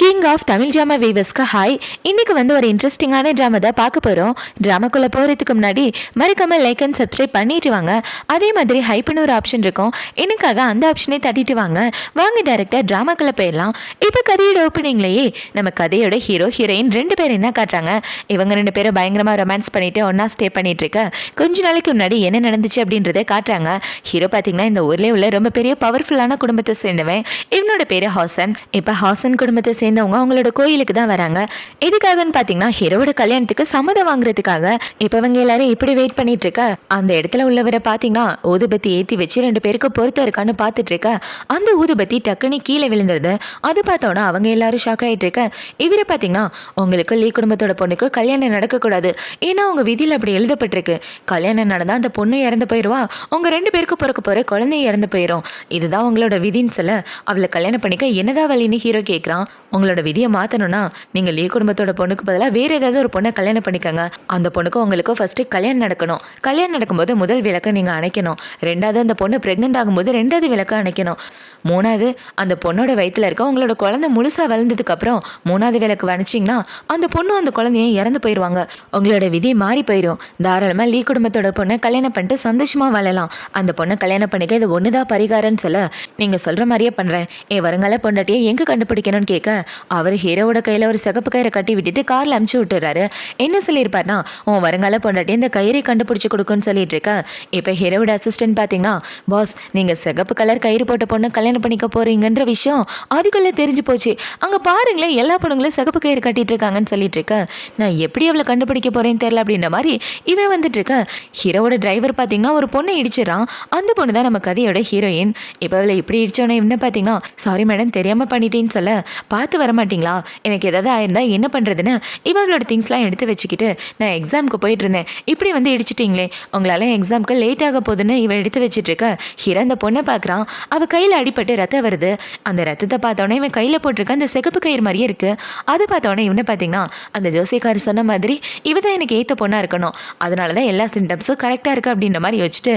King of Tamil drama வீவர்ஸ்க்கு hi. இன்னைக்கு ஒரு இன்ட்ரெஸ்டிங்கான ட்ராமா தான் பார்க்க போகிறோம். ட்ராமாக்குள்ளே போகிறதுக்கு முன்னாடி மறக்காமல் லைக் அண்ட் சப்ஸ்கிரைப் பண்ணிட்டு வாங்க. அதே மாதிரி ஹைப்னு ஒரு ஆப்ஷன் இருக்கும், எனக்காக அந்த ஆப்ஷனே தட்டிட்டு வாங்க. டேரக்டாக ட்ராமாக்குள்ளே போயிடலாம். இப்போ கதையோட ஓப்பனிங்லேயே நம்ம கதையோட ஹீரோ ஹீரோயின் 2 பேரையும் தான் காட்டுறாங்க. இவங்க 2 பேரும் பயங்கரமாக ரொமான்ஸ் பண்ணிட்டு ஒன்றா ஸ்டே பண்ணிட்டு இருக்க கொஞ்ச நாளைக்கு முன்னாடி என்ன நடந்துச்சு அப்படின்றத காட்டுறாங்க. ஹீரோ பார்த்தீங்கன்னா இந்த ஊர்லேயே உள்ள ரொம்ப பெரிய பவர்ஃபுல்லான குடும்பத்தை சேர்ந்தவன். இவனோட பேரு ஹாசன். இப்போ ஹாசன் குடும்பத்தை சேர்ந்தவங்க அவங்களோட கோயிலுக்கு தான் வராங்க. எதுக்காகன்னு பார்த்தீங்கன்னா ஹீரோட கல்யாணத்துக்கு சம்மதம் வாங்குறதுக்காக. இப்போ இவங்க எல்லாரும் இப்படி வெயிட் பண்ணிட்டு இருக்க அந்த இடத்துல உள்ளவரை பார்த்தீங்கன்னா ஊதுபத்தி ஏற்றி வச்சு 2 பேருக்கு பொறுத்த இருக்கான்னு பார்த்துட்டு இருக்க அந்த ஊதுபத்தி டக்குன்னு கீழே விழுந்தது. அது பார்த்தோன்னா அவங்க எல்லாரும் ஷாக் ஆகிட்டு இருக்க. இவரை பார்த்தீங்கன்னா உங்களுக்கு லீ குடும்பத்தோட பொண்ணுக்கு கல்யாணம் நடக்கக்கூடாது, ஏன்னா அவங்க விதியில் அப்படி எழுதப்பட்டிருக்கு. கல்யாணம் நடந்தால் அந்த பொண்ணு இறந்து போயிடுவா, உங்க 2 பேருக்கு பிறக்க போகிற குழந்தைய இறந்து போயிடும். இதுதான் உங்களோட விதின்னு சொல்ல அவளை கல்யாணம் பண்ணிக்க என்னதான் வழின்னு ஹீரோ கேட்குறான். உங்களோட விதியை மாற்றணும்னா நீங்கள் லீ குடும்பத்தோட பொண்ணுக்கு பதிலாக வேறு ஏதாவது ஒரு பொண்ணை கல்யாணம் பண்ணிக்கோங்க. அந்த பொண்ணுக்கும் உங்களுக்கும் ஃபஸ்ட்டு கல்யாணம் நடக்கணும். கல்யாணம் நடக்கும்போது முதல் விளக்கை நீங்கள் அணைக்கணும். 2வது அந்த பொண்ணு ப்ரெக்னென்ட் ஆகும்போது 2வது விளக்கை அணைக்கணும். 3வது அந்த பொண்ணோட வயிற்றில் இருக்க உங்களோட குழந்தை முழுசாக வளர்ந்ததுக்கப்புறம் 3வது விளக்கு அணைச்சிங்கன்னா அந்த பொண்ணும் அந்த குழந்தையும் இறந்து போயிடுவாங்க. உங்களோட விதி மாறி போயிடும். தாராளமாக லீ குடும்பத்தோட பொண்ணை கல்யாணம் பண்ணிட்டு சந்தோஷமாக வாழலாம். அந்த பொண்ணை கல்யாணம் பண்ணிக்க இது ஒன்று தான் பரிகாரம்னு சொல்ல நீங்கள் சொல்கிற மாதிரியே பண்ணுறேன். என் வருங்கால பொண்டாட்டியை எங்கே கண்டுபிடிக்கணும்னு கேட்க அவர் ஹீரோவோட கையில் ஒரு சிகப்பு கயிறை கட்டி விட்டுட்டு காரில் அமுச்சு விட்டுறாரு. என்ன சொல்லியிருப்பாருனா, உன் வருங்கால பொண்டாட்டி இந்த கயிறை கண்டுபிடிச்சி கொடுக்குன்னு சொல்லிட்டு இருக்க. இப்போ ஹீரோவோட அசிஸ்டன்ட் பார்த்தீங்கன்னா, பாஸ் நீங்கள் சிகப்பு கலர் கயிறு போட்ட பொண்ணை கல்யாணம் பண்ணிக்க போறீங்கன்ற விஷயம் அதுக்குள்ளே தெரிஞ்சு போச்சு. அங்கே பாருங்களேன் எல்லா பொண்ணுங்களும் சிகப்பு கயிறு கட்டிட்டு இருக்காங்கன்னு சொல்லிட்டு இருக்க. நான் எப்படி அவளை கண்டுபிடிக்க போறேன்னு தெரியல அப்படின்ற மாதிரி இவன் வந்துட்டு இருக்க. ஹீரோவோட டிரைவர் பார்த்தீங்கன்னா ஒரு பொண்ணை இடிச்சிடறான். அந்த பொண்ணு தான் நம்ம கதையோட ஹீரோயின். இப்போ அவளை இப்படி இடிச்சோன்னே என்ன பார்த்தீங்கன்னா, சாரி மேடம் தெரியாமல் பண்ணிட்டேன்னு சொல்ல, பார்த்து வரமாட்டிங்களா, எனக்கு ஏதாவது ஆயிருந்தா என்ன பண்ணுறதுன்னு இவங்களோட திங்ஸ்லாம் எடுத்து வச்சுக்கிட்டு நான் எக்ஸாமுக்கு போயிட்டு இருந்தேன், இப்படி இடிச்சிட்டிங்களே, உங்களால் எக்ஸாமுக்கு லேட் ஆக போகுதுன்னு இவன் எடுத்து வச்சுட்டு இருக்க. ஹீரோ அந்த பொண்ணை பார்க்குறான். அவள் கையில் அடிப்பட்டு ரத்தம் வருது. அந்த ரத்தத்தை பார்த்தோன்னே இவன் கையில் போட்டிருக்க அந்த சிகப்பு கயிறு மாதிரியே இருக்குது. அதை பார்த்தோன்னே இவனை பார்த்தீங்கன்னா அந்த ஜோசியக்காரர் சொன்ன மாதிரி இவ தான் எனக்கு ஏற்ற பொண்ணாக இருக்கணும், அதனால தான் எல்லா சிம்டம்ஸும் கரெக்டாக இருக்குது அப்படின்ற மாதிரி யோசிச்சுட்டு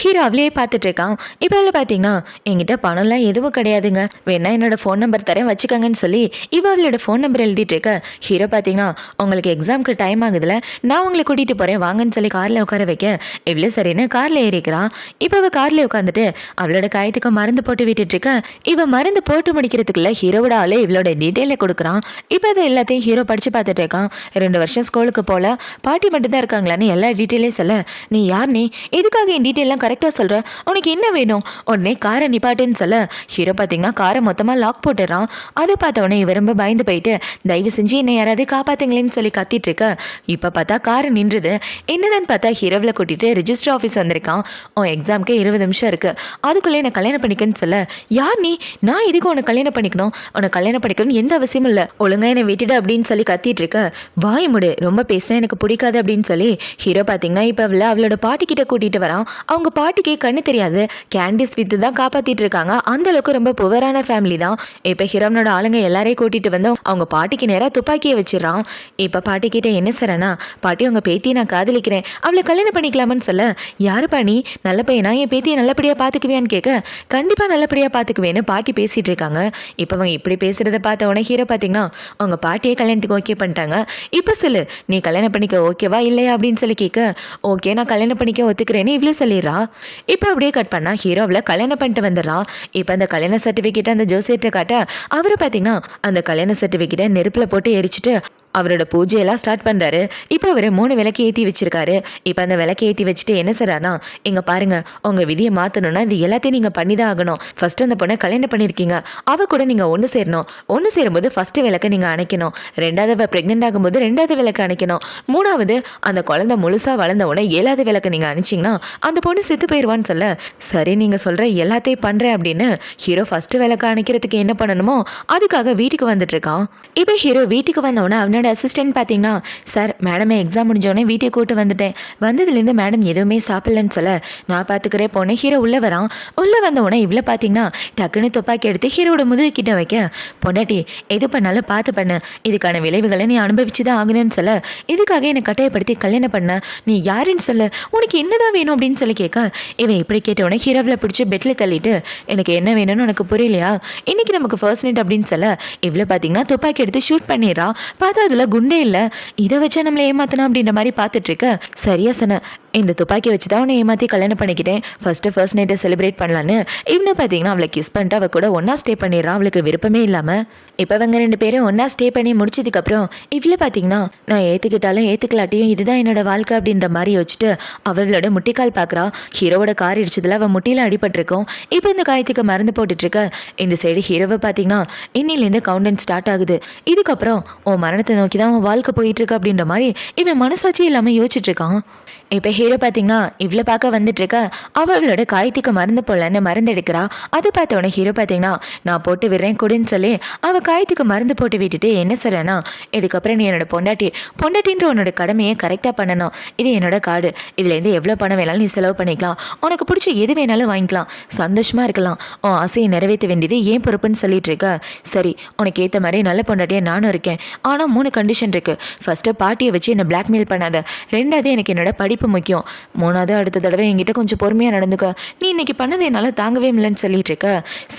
ஹீரோ அவளையே பார்த்துட்டு இருக்கான். இப்போ அதில் பார்த்தீங்கன்னா என்கிட்ட பணம்லாம் எதுவும் கிடையாதுங்க, வேணா என்னோட ஃபோன் நம்பர் தரேன் வச்சுக்கோங்கன்னு சொல்லி இவளோட ஃபோன் நம்பர் எழுதிட்டு இருக்க. ஹீரோ பார்த்தீங்கன்னா உங்களுக்கு எக்ஸாமுக்கு டைம் ஆகுதுல, நான் உங்களை கூட்டிகிட்டு போகிறேன் வாங்கன்னு சொல்லி காரில் உட்கார வைக்க இவ்வளோ சரின்னு காரில் ஏறிக்கிறான். இப்போ அவள் காரில் உட்காந்துட்டு அவளோட காயத்துக்கு மருந்து போட்டு விட்டுட்டு இருக்க. இவன் மருந்து போட்டு முடிக்கிறதுக்குள்ள ஹீரோவோட ஆளு இவளோட டீட்டெயிலை கொடுக்குறான். இப்போ அது எல்லாத்தையும் ஹீரோ படித்து பார்த்துட்டு இருக்கான். 2 வருஷம் ஸ்கூலுக்கு போல, பாட்டி மட்டும் தான் இருக்காங்களான்னு எல்லா டீட்டெயிலையும் சொல்ல, நீ யார், நீ எதுக்காக என் டீட்டெயிலாம் கரெக்டாக சொல்கிற, உனக்கு என்ன வேணும், உடனே காரை நிப்பாட்டுன்னு சொல்ல ஹீரோ பார்த்தீங்கன்னா காரை மொத்தமாக லாக் போட்டுறான். அதை பார்த்தவொடனே இவ ரொம்ப பயந்து போயிட்டு தயவு செஞ்சு என்னை யாராவது காப்பாத்துங்களேன்னு சொல்லி கத்திட்டு இருக்க. இப்போ பார்த்தா கார் நின்றுது. என்னன்னு பார்த்தா ஹீரோவில் கூட்டிட்டு ரிஜிஸ்டர் ஆஃபீஸ் வந்திருக்கான். உன் எக்ஸாமுக்கு 20 நிமிஷம் இருக்கு, அதுக்குள்ளே என்னை கல்யாணம் பண்ணிக்கன்னு சொல்ல, யார் நீ, நான் இதுக்கு உன்னை கல்யாணம் பண்ணிக்கணும், உன்னை கல்யாணம் பண்ணிக்கணும்னு எந்த அவசியமும் இல்லை, ஒழுங்கா என்னை விட்டுடு அப்படின்னு சொல்லி கத்திட்டு இருக்க. வாய் முடு, ரொம்ப பேசினா எனக்கு பிடிக்காது அப்படின்னு சொல்லி ஹீரோ பார்த்தீங்கன்னா இப்போ அவளோட பாட்டிக்கிட்ட கூட்டிட்டு வரான். அவங்க பாட்டிக்கு கண்ணு தெரியாது, கேண்டிஸ் வித்து தான் காப்பாத்திட்டு இருக்காங்க. அந்த அளவுக்கு ரொம்ப புவரான ஃபேமிலி தான். இப்போ ஹீரோனோட ஆளுங்க எல்லாரையும் கூட்டிட்டு வந்து அவங்க பாட்டிக்கு நேராக துப்பாக்கியை வச்சிடறான். இப்போ பாட்டி கிட்ட என்ன சொல்றேன்னா, பாட்டி உங்க பேத்தியை நான் காதலிக்கிறேன், அவளை கல்யாணம் பண்ணிக்கலாமான்னு சொல்ல, யாரு பாணி, நல்ல பையனா, என் பேத்தியை நல்லபடியாக பார்த்துக்குவியான்னு கேட்க, கண்டிப்பாக நல்லபடியாக பார்த்துக்குவேன்னு பாட்டி பேசிட்டு இருக்காங்க. இப்போ அவங்க இப்படி பேசுறத பார்த்த உடனே ஹீரோ பார்த்தீங்கன்னா அவங்க பாட்டியை கல்யாணத்துக்கு ஓகே பண்ணிட்டாங்க. இப்போ சொல்லு, நீ கல்யாணம் பண்ணிக்க ஓகேவா இல்லையா அப்படின்னு சொல்லி கேட்க, ஓகே நான் கல்யாணம் பண்ணிக்க ஒத்துக்கிறேன்னு இவ்வளோ சொல்லிடுறா. இப்போ அப்படியே கட் பண்ணா ஹீரோவில் கல்யாணம் பண்ணிட்டு வந்துடுறான். இப்போ அந்த கல்யாண சர்டிஃபிகேட் அந்த ஜோசியர்கிட்ட காட்ட அவரை பார்த்தீங்கன்னா அந்த கல்யாண சர்டிஃபிகேட்டை நெருப்பில் போட்டு எரிச்சிட்டு அவரோட பூஜையெல்லாம் ஸ்டார்ட் பண்ணுறாரு. இப்போ அவர் 3 விளக்கு ஏற்றி வச்சிருக்காரு. இப்போ அந்த விளக்கு ஏற்றி வச்சுட்டு என்ன சொல்றாருன்னா, இங்கே பாருங்க, உங்கள் விதியை மாற்றணும்னா இது எல்லாத்தையும் நீங்கள் பண்ணி தான் ஆகணும். ஃபர்ஸ்ட் அந்த பொண்ணை கல்யாணம் பண்ணியிருக்கீங்க, அவ கூட நீங்கள் ஒன்று சேரணும். ஒன்று சேரும்போது ஃபர்ஸ்ட் விளக்கை நீங்கள் அணைக்கணும். 2வது ப்ரெக்னென்ட் ஆகும்போது 2வது விளக்கு அணைக்கணும். 3வது அந்த குழந்தை முழுசாக வளர்ந்த உடனே 7வது விளக்கை நீங்கள் அணைச்சிங்கன்னா அந்த பொண்ணு செத்து போயிடுவான்னு சொல்ல, சரி நீங்கள் சொல்கிற எல்லாத்தையும் பண்ணுறேன் அப்படின்னு ஹீரோ ஃபர்ஸ்ட் விளக்கு அணைக்கிறதுக்கு என்ன பண்ணணுமோ அதுக்காக வீட்டுக்கு வந்துட்டு இருக்கான். இப்போ ஹீரோ வீட்டுக்கு வந்தவொடனே அவனோட ஹீரோவோட அசிஸ்டன்ட் பார்த்தீங்கன்னா, சார் மேடமே எக்ஸாம் முடிஞ்சோடனே வீட்டுக்கு கூட்டு வந்துட்டேன். வந்ததுலேருந்து மேடம் எதுவுமே சாப்பிடலன்னு சொல்ல, நான் பார்த்துக்கிறே போனேன். ஹீரோ உள்ளே வரான். உள்ளே வந்த உடனே இவ்வளோ பார்த்தீங்கன்னா டக்குன்னு துப்பாக்கி எடுத்து ஹீரோட முதுகு கிட்ட வைக்க, பொண்டாட்டி எது பண்ணாலும் பார்த்து பண்ணு, இதுக்கான விளைவுகளை நீ அனுபவிச்சு தான் ஆகணும்னு சொல்ல, இதுக்காக என்னை கட்டாயப்படுத்தி கல்யாணம் பண்ண, நீ யாருன்னு சொல்ல, உனக்கு என்னதான் வேணும் அப்படின்னு சொல்லி கேட்க, இவன் இப்படி கேட்டவுடனே ஹீரோவில் பிடிச்சி பெட்டில் தள்ளிட்டு, எனக்கு என்ன வேணும்னு உனக்கு புரியலையா, இன்னைக்கு நமக்கு ஃபர்ஸ்ட் நைட் அப்படின்னு சொல்ல, இவ்வளோ பார்த்தீங்கன்னா துப்பாக்கி எடுத்து ஷூட் பண்ணிடுறா. பார்த்தா அதில் குண்டே இல்லை. இதை வச்சா நம்மளை ஏமாத்தணும் அப்படின்ற மாதிரி பார்த்துட்டு இருக்க, சரியா சொன்ன, இந்த துப்பாக்கி வச்சு தான் உன்னை ஏமாற்றி கல்யாணம் பண்ணிக்கிட்டேன், ஃபர்ஸ்ட் நைட்டை செலிப்ரேட் பண்ணலான்னு இவனை பார்த்தீங்கன்னா அவளை கிஸ் பண்ணிட்டு அவள் கூட ஒன்றா ஸ்டே பண்ணிடுறான். அவளுக்கு விருப்பமே இல்லாமல் இப்போ அவங்க 2 பேரும் ஒன்றா ஸ்டே பண்ணி முடிச்சதுக்கப்புறம் இவ்வளோ பார்த்தீங்கன்னா நான் ஏற்றுக்கிட்டாலும் ஏற்றுக்கலாட்டியும் இதுதான் என்னோட வாழ்க்கை அப்படின்ற மாதிரி யோசிச்சுட்டு அவளோட முட்டிக்கால் பார்க்குறா. ஹீரோவோட கார் இடிச்சதில் அவள் முட்டியில் அடிபட்டிருக்கும். இப்போ இந்த காயத்துக்கு மருந்து போட்டுட்ருக்க. இந்த சைடு ஹீரோவை பார்த்தீங்கன்னா இன்னிலேருந்து கவுண்டன் ஸ்டார்ட் ஆகுது. இதுக்கப்புறம் உன் மரணத்தை நோக்கி தான் உன் வாழ்க்கை போயிட்டுருக்கு அப்படின்ற மாதிரி இவன் மனசாட்சி இல்லாமல் யோசிச்சுட்டு இருக்கான். இப்போ ஹீரோ பார்த்தீங்கன்னா இவ்வளோ பார்க்க வந்துட்டுருக்க. அவளோட காயத்துக்கு மருந்து போடலன்னு மருந்து எடுக்கிறா. அது பார்த்தோன்னே ஹீரோ பார்த்தீங்கன்னா நான் போட்டு விடுறேன் கொடுன்னு சொல்லி அவள் காயத்துக்கு மருந்து போட்டு விட்டுட்டு என்ன சொல்கிறேன்னா, இதுக்கப்புறம் நீ என்னோட பொண்டாட்டின்ற உன்னோட கடமையை கரெக்டாக பண்ணணும். இது என்னோட கார்டு, இதுலேருந்து எவ்வளோ பணம் வேணாலும் நீ செலவு பண்ணிக்கலாம், உனக்கு பிடிச்ச எது வேணாலும் வாங்கிக்கலாம், சந்தோஷமாக இருக்கலாம், உன் ஆசையை நிறைவேற்ற வேண்டியது ஏன் பொறுப்புன்னு சொல்லிட்டு இருக்க. சரி, உனக்கு ஏற்ற மாதிரி நல்ல பொண்டாட்டியாக நானும் இருக்கேன். ஆனால் 3 கண்டிஷன் இருக்குது. ஃபஸ்ட்டு பார்ட்டியை வச்சு என்னை பிளாக்மெயில் பண்ணாத, 2வது எனக்கு என்னோட படிப்பு முக்கியம், 3வது அடுத்த தடவை என்கிட்ட கொஞ்சம் பொறுமையாக நடந்துக்க, நீ இன்னைக்கு பண்ணது என்னால் தாங்கவே இல்லைன்னு சொல்லிட்டு இருக்க.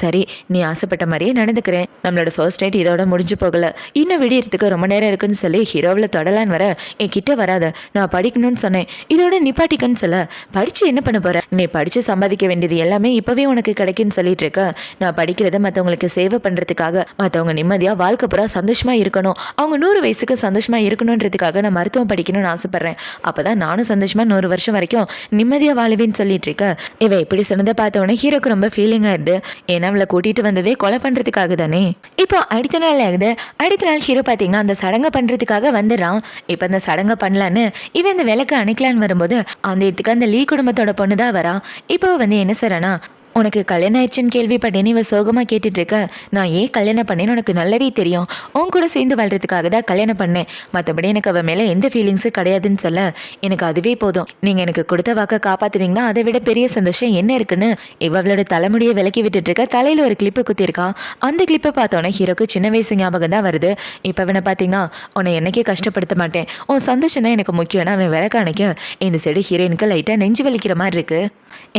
சரி, நீ ஆசைப்பட்ட மாதிரியே நடந்துக்கிறேன். நம்மளோட ஃபர்ஸ்ட் நைட் இதோட முடிஞ்சு போகல, இன்னும் விடியறதுக்கு ரொம்ப நேரம் இருக்குன்னு சொல்லி ஹீரோவில் தொடலான்னு வர, என் கிட்ட வராத, நான் படிக்கணும்னு சொன்னேன், இதோட நிப்பாட்டிக்கன்னு சொல்ல, படிச்சு என்ன பண்ண போற, நீ படிச்சு சம்பாதிக்க வேண்டியது எல்லாமே இப்பவே உனக்கு கிடைக்குன்னு சொல்லிட்டு இருக்க. நான் படிக்கிறத மற்றவங்களுக்கு சேவை பண்றதுக்காக, மற்றவங்க நிம்மதியா வாழ்க்கை பூரா சந்தோஷமா இருக்கணும், அவங்க 100 வயசுக்கு சந்தோஷமா இருக்கணுன்றதுக்காக நான் மருத்துவம் படிக்கணும்னு ஆசைப்படுறேன். அப்பதான் நானும் சந்தோஷமா 100 வருஷம் வரைக்கும் நிம்மதியா வாழுவேன்னு சொல்லிட்டு இருக்க. இவ இப்படி சொன்னதை பார்த்தவொடனே ஹீரோக்கு ரொம்ப ஃபீலிங் ஆயிடுது. ஏன்னா அவளை கூட்டிட்டு வந்ததே கொலை பண்றதுக்காக தானே. இப்போ அடுத்த நாள் ஆகுது. அடுத்த நாள் ஹீரோ பார்த்தீங்கன்னா அந்த சடங்கை பண்ணுறதுக்காக வந்துடுறான். இப்போ அந்த சடங்கை பண்ணலான்னு இவன் இந்த விளக்கு அணைக்கலான்னு வரும்போது அந்த இடத்துக்கு அந்த லீ குடும்பத்தோட பொண்ணு தான் வரா. இப்போ வந்து என்ன சொல்றேன்னா, உனக்கு கல்யாணம் ஆயிடுச்சுன்னு கேள்விப்பட்டேன்னு இவ சோகமாக கேட்டுட்டு இருக்க. நான் ஏன் கல்யாணம் பண்ணேன்னு உனக்கு நல்லாவே தெரியும், உன் கூட சேர்ந்து வாழ்றதுக்காக தான் கல்யாணம் பண்ணேன், மற்றபடி எனக்கு அவன் மேலே எந்த ஃபீலிங்ஸும் கிடையாதுன்னு சொல்ல, எனக்கு அதுவே போதும், நீங்கள் எனக்கு கொடுத்த வாக்கை காப்பாத்துனீங்கன்னா அதை விட பெரிய சந்தோஷம் என்ன இருக்குன்னு இவளோட தலைமுடியை விலக்கி விட்டுட்டு இருக்க. தலையில் ஒரு கிளிப்பு குத்திருக்கான். அந்த கிளிப்பை பார்த்தோன்னே ஹீரோக்கு சின்ன வயசு ஞாபகம் தான் வருது. இப்போ அவனை பார்த்தீங்கன்னா உன்னை என்னைக்கே கஷ்டப்படுத்த மாட்டேன், உன் சந்தோஷம் தான் எனக்கு முக்கியம்னு அவன் விளக்க அணைக்க இந்த சைடு ஹீரோயினுக்கு லைட்டாக நெஞ்சு வலிக்கிற மாதிரி இருக்கு.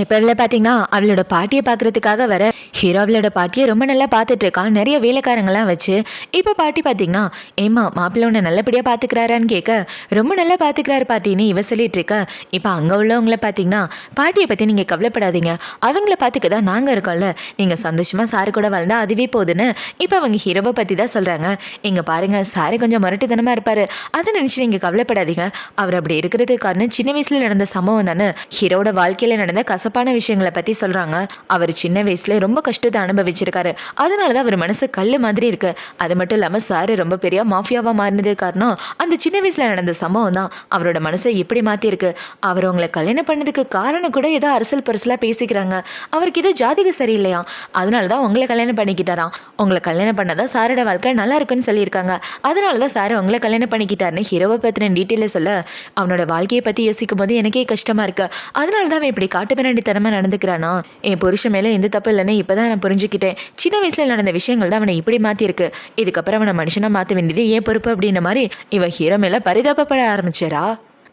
இப்போ பார்த்தீங்கன்னா அவளோட பாட்டியை பார்க்கறதுக்காக வர ஹீரோ அவளோட பாட்டியை ரொம்ப நல்லா பார்த்துட்டு இருக்கான், நிறைய வேலைக்காரங்களாம் வச்சு. இப்போ பாட்டி பார்த்தீங்கன்னா, ஏமா மாப்பிள்ளை உன்னை நல்லபடியாக பார்த்துக்கிறாரான்னு கேட்க, ரொம்ப நல்லா பார்த்துக்கிறாரு பாட்டின்னு இவ சொல்லிட்டு இருக்க. இப்போ அங்கே உள்ளவங்கள பார்த்தீங்கன்னா, பாட்டியை பற்றி நீங்கள் கவலைப்படாதீங்க, அவங்கள பார்த்துக்க தான் நாங்கள் இருக்கோம்ல, நீங்கள் சந்தோஷமாக சாரு கூட வாழ்ந்தா அதுவே போதுன்னு இப்போ அவங்க ஹீரோவை பற்றி தான் சொல்கிறாங்க. இங்கே பாருங்கள், சாரு கொஞ்சம் முரட்டுத்தனமாக இருப்பார், அதை நினச்சி நீங்கள் கவலைப்படாதீங்க, அவர் அப்படி இருக்கிறதுக்கு காரணம் சின்ன வயசில் நடந்த சம்பவம் தானே. ஹீரோட வாழ்க்கையில் நடந்த கசப்பான விஷயங்களை பற்றி சொல்கிறாங்க. அவர் சின்ன வயசுல ரொம்ப கஷ்டத்தை அனுபவிச்சிருக்காரு, அதனாலதான் அவர் மனசு கல்லு மாதிரி இருக்கு. அது மட்டும் இல்லாம சாரு ரொம்ப பெரிய மாஃபியாவா மாறினது காரணம் அந்த சின்ன வயசுல நடந்த சம்பவம் தான் அவரோட மனசை இப்படி மாத்திருக்கு. அவர் உங்களை கல்யாணம் பண்ணதுக்கு காரணம் கூட ஏதோ அரசல் பரிசலா பேசிக்கிறாங்க, அவருக்கு ஏதோ ஜாதிக சரியில்லையா, அதனாலதான் உங்களை கல்யாணம் பண்ணிக்கிட்டாராம். உங்களை கல்யாணம் பண்ணாதான் சாரோட வாழ்க்கை நல்லா இருக்குன்னு சொல்லியிருக்காங்க, அதனாலதான் சாரு உங்களை கல்யாணம் பண்ணிக்கிட்டாருன்னு ஹீரோவை பத்தின டீட்டெயில சொல்ல, அவனோட வாழ்க்கையை பத்தி யோசிக்கும் போது எனக்கே கஷ்டமா இருக்கு, அதனாலதான் அவன் இப்படி காட்டு பின்னாடி தரமா நடந்துக்கிறானா. என் புருஷன் மேலே எந்த தப்பு இல்லைன்னு இப்போ தான் நான் புரிஞ்சுக்கிட்டேன், சின்ன வயசில் நடந்த விஷயங்கள் தான் அவனை இப்படி மாற்றிருக்கு, இதுக்கப்புறம் அவனை மனுஷனாக மாற்ற வேண்டியது ஏன் பொறுப்பு அப்படின்ற மாதிரி இவன் ஹீரோ மேலே பரிதாபப்பட ஆரம்பிச்சாரா.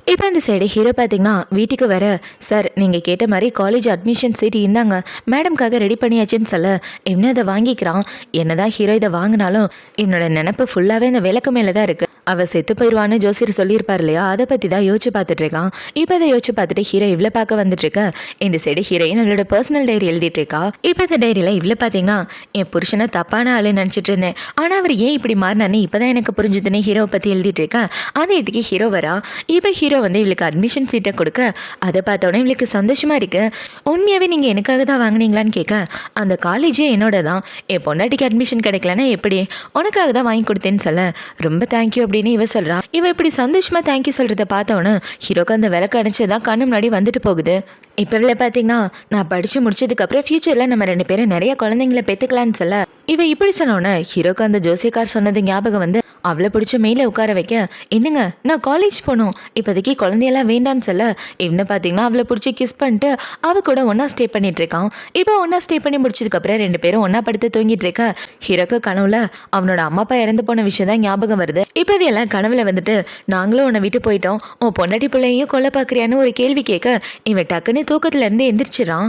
இப்போ இந்த சைடு ஹீரோ பார்த்தீங்கன்னா வீட்டுக்கு வர, சார் நீங்கள் கேட்ட மாதிரி காலேஜ் அட்மிஷன் சீட் இந்தாங்க, மேடம்காக ரெடி பண்ணியாச்சுன்னு சொல்ல இன்னும் இதை வாங்கிக்கிறான். என்னதான் ஹீரோ இதை வாங்கினாலும் என்னோட நினப்பு ஃபுல்லாகவே இந்த விளக்கு மேலே தான் இருக்குது. அவள் செத்து போயிடுவான்னு ஜோசியர் சொல்லியிருப்பார் இல்லையா, அதை பற்றி தான் யோசிச்சு பார்த்துட்டு இருக்கான். இப்போ அதை யோசிச்சு பார்த்துட்டு ஹீரோ இவ்வளோ பார்க்க வந்துட்டு இருக்க. இந்த சைடு ஹீரோயின் அவளோட பர்சனல் டைரி எழுதிட்டு இருக்கா. இப்போ இந்த டைரியில் இவ்வளோ பார்த்தீங்கன்னா, என் புருஷனை தப்பான ஆளு நினச்சிட்டு இருந்தேன், ஆனால் அவர் ஏன் இப்படி மாறினான்னு இப்போ தான் எனக்கு புரிஞ்சுதுன்னு ஹீரோவை பற்றி எழுதிட்டு இருக்கேன். அந்த இதுக்கு ஹீரோ வரா. இப்போ ஹீரோ வந்து இவளுக்கு அட்மிஷன் சீட்டை கொடுக்க, அதை பார்த்தோன்னே இவளுக்கு சந்தோஷமா இருக்கு. உண்மையாகவே நீங்கள் எனக்காக தான் வாங்கினீங்களான்னு கேட்க, அந்த காலேஜே என்னோட தான், என் பொண்டாட்டிக்கு அட்மிஷன் கிடைக்கலன்னா எப்படி, உனக்காக தான் வாங்கி கொடுத்தேன்னு சொல்ல, ரொம்ப தேங்க்யூ அப்படின்னு இவ சொல்றா. இவ இப்படி சந்தோஷமா தேங்க்யூ சொல்றத பார்த்தவொன்னு ஹீரோக்கு அந்த விளக்கு அணைச்சதான் கண்ணு முன்னாடி வந்துட்டு போகுது. இப்போ இவளை பார்த்தீங்கன்னா, நான் படிச்சு முடிச்சதுக்கு அப்புறம் ஃபியூச்சர்ல நம்ம 2 பேரும் நிறைய குழந்தைங்களை பெற்றுக்கலான்னு சொல்ல, இவ இப்படி சொன்னோன்னே ஹீரோக்கு அந்த ஜோசியக்கார் சொன்னது ஞாபகம் வந்து, அவளை பிடிச்ச மேலே உட்கார வைக்க, என்னங்க நான் காலேஜ் போகணும், இப்போதைக்கு குழந்தையெல்லாம் வேண்டான்னு சொல்ல, இவனை பார்த்தீங்கன்னா அவளை பிடிச்சி கிஸ் பண்ணிட்டு அவ கூட ஒன்றா ஸ்டே பண்ணிட்டு இருக்கான். இப்போ ஒன்றா ஸ்டே பண்ணி முடிச்சதுக்கப்புறம் 2 பேரும் ஒன்றா படுத்து தூங்கிட்டு இருக்க. ஹீரோக்கு கனவுல அவனோட அம்மா அப்பா இறந்து போன விஷயம் தான் ஞாபகம் வருது. இப்போ இதெல்லாம் கனவுல வந்துட்டு, நாங்களும் உன்னை விட்டு போயிட்டோம், உன் பொண்டாட்டி பிள்ளையும் கொல்ல பார்க்குறியான்னு ஒரு கேள்வி கேட்க, இவன் டக்குன்னு தூக்கத்துல இருந்து எந்திரிச்சிடறான்.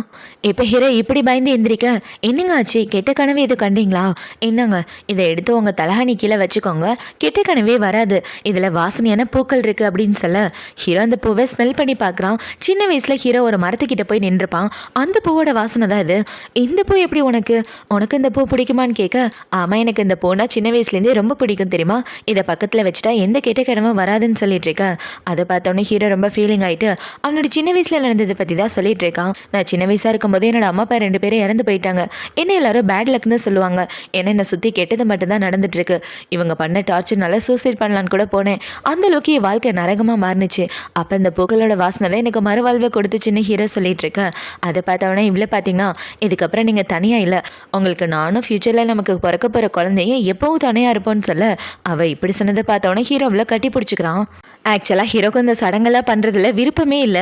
இப்போ ஹீரோ இப்படி பயந்து எந்திரிக்க, என்னங்க ஆச்சு, கெட்ட கனவு எதுவும் கண்டீங்களா? என்னங்க இதை எடுத்து உங்க தலகாணி கீழே வச்சுக்கோங்க, கெட்ட கனவே வராது, இதில் வாசனையான பூக்கள் இருக்கு அப்படின்னு சொல்ல, ஹீரோ அந்த பூவை ஸ்மெல் பண்ணி பார்க்குறான். சின்ன வயசுல ஹீரோ ஒரு மரத்துக்கிட்ட போய் நின்றுப்பான். அந்த பூவோட வாசனை தான் இது. இந்த பூ எப்படி உனக்கு இந்த பூ பிடிக்குமான்னு கேட்க, ஆமாம் எனக்கு இந்த பூனா சின்ன வயசுலேருந்தே ரொம்ப பிடிக்கும் தெரியுமா, இதை பக்கத்தில் வச்சுட்டா எந்த கெட்ட கிழமும் வராதுன்னு சொல்லிட்டு இருக்க. அதை பார்த்தோன்னே ஹீரோ ரொம்ப ஃபீலிங் ஆகிட்டு அவனோட சின்ன வயசில் நடந்ததை பற்றி தான் சொல்லிட்டு இருக்கான். நான் சின்ன வயசாக இருக்கும்போது என்னோட அம்மா அப்பா 2 பேரும் இறந்து போயிட்டாங்க. என்ன எல்லாரும் பேட் லக்னு சொல்லுவாங்க. ஏன்னா என்னை சுற்றி கெட்டது மட்டும்தான் நடந்துட்டு இருக்கு. இவங்க பண்ண டார்ச்சர்னால சூசைட் பண்ணலான்னு கூட போனேன். அந்த அளவுக்கு என் வாழ்க்கை நரகமாக மாறினுச்சு. அப்போ இந்த பூக்களோட வாசனை தான் எனக்கு மறுவாழ்வை கொடுத்துச்சுன்னு ஹீரோ சொல்லிட்டு இருக்கேன். அதை பார்த்தவொடனே இவ்வளோ பார்த்தீங்கன்னா, இதுக்கப்புறம் நீங்கள் தனியாக இல்லை, உங்களுக்கு நானும் ஃப்யூச்சரில் நமக்கு பிறக்க போகிற குழந்தையும் எப்பவும் தனியாக இருப்போன்னு சொல்ல, அவள் இப்படி சொன்னதை பார்த்தவொடனே ஹீரோவில் கட்டி பிடிச்சிக்கிறான். ஆக்சுவலாக ஹீரோக்கு இந்த சடங்கெல்லாம் பண்ணுறதுல விருப்பமே இல்லை.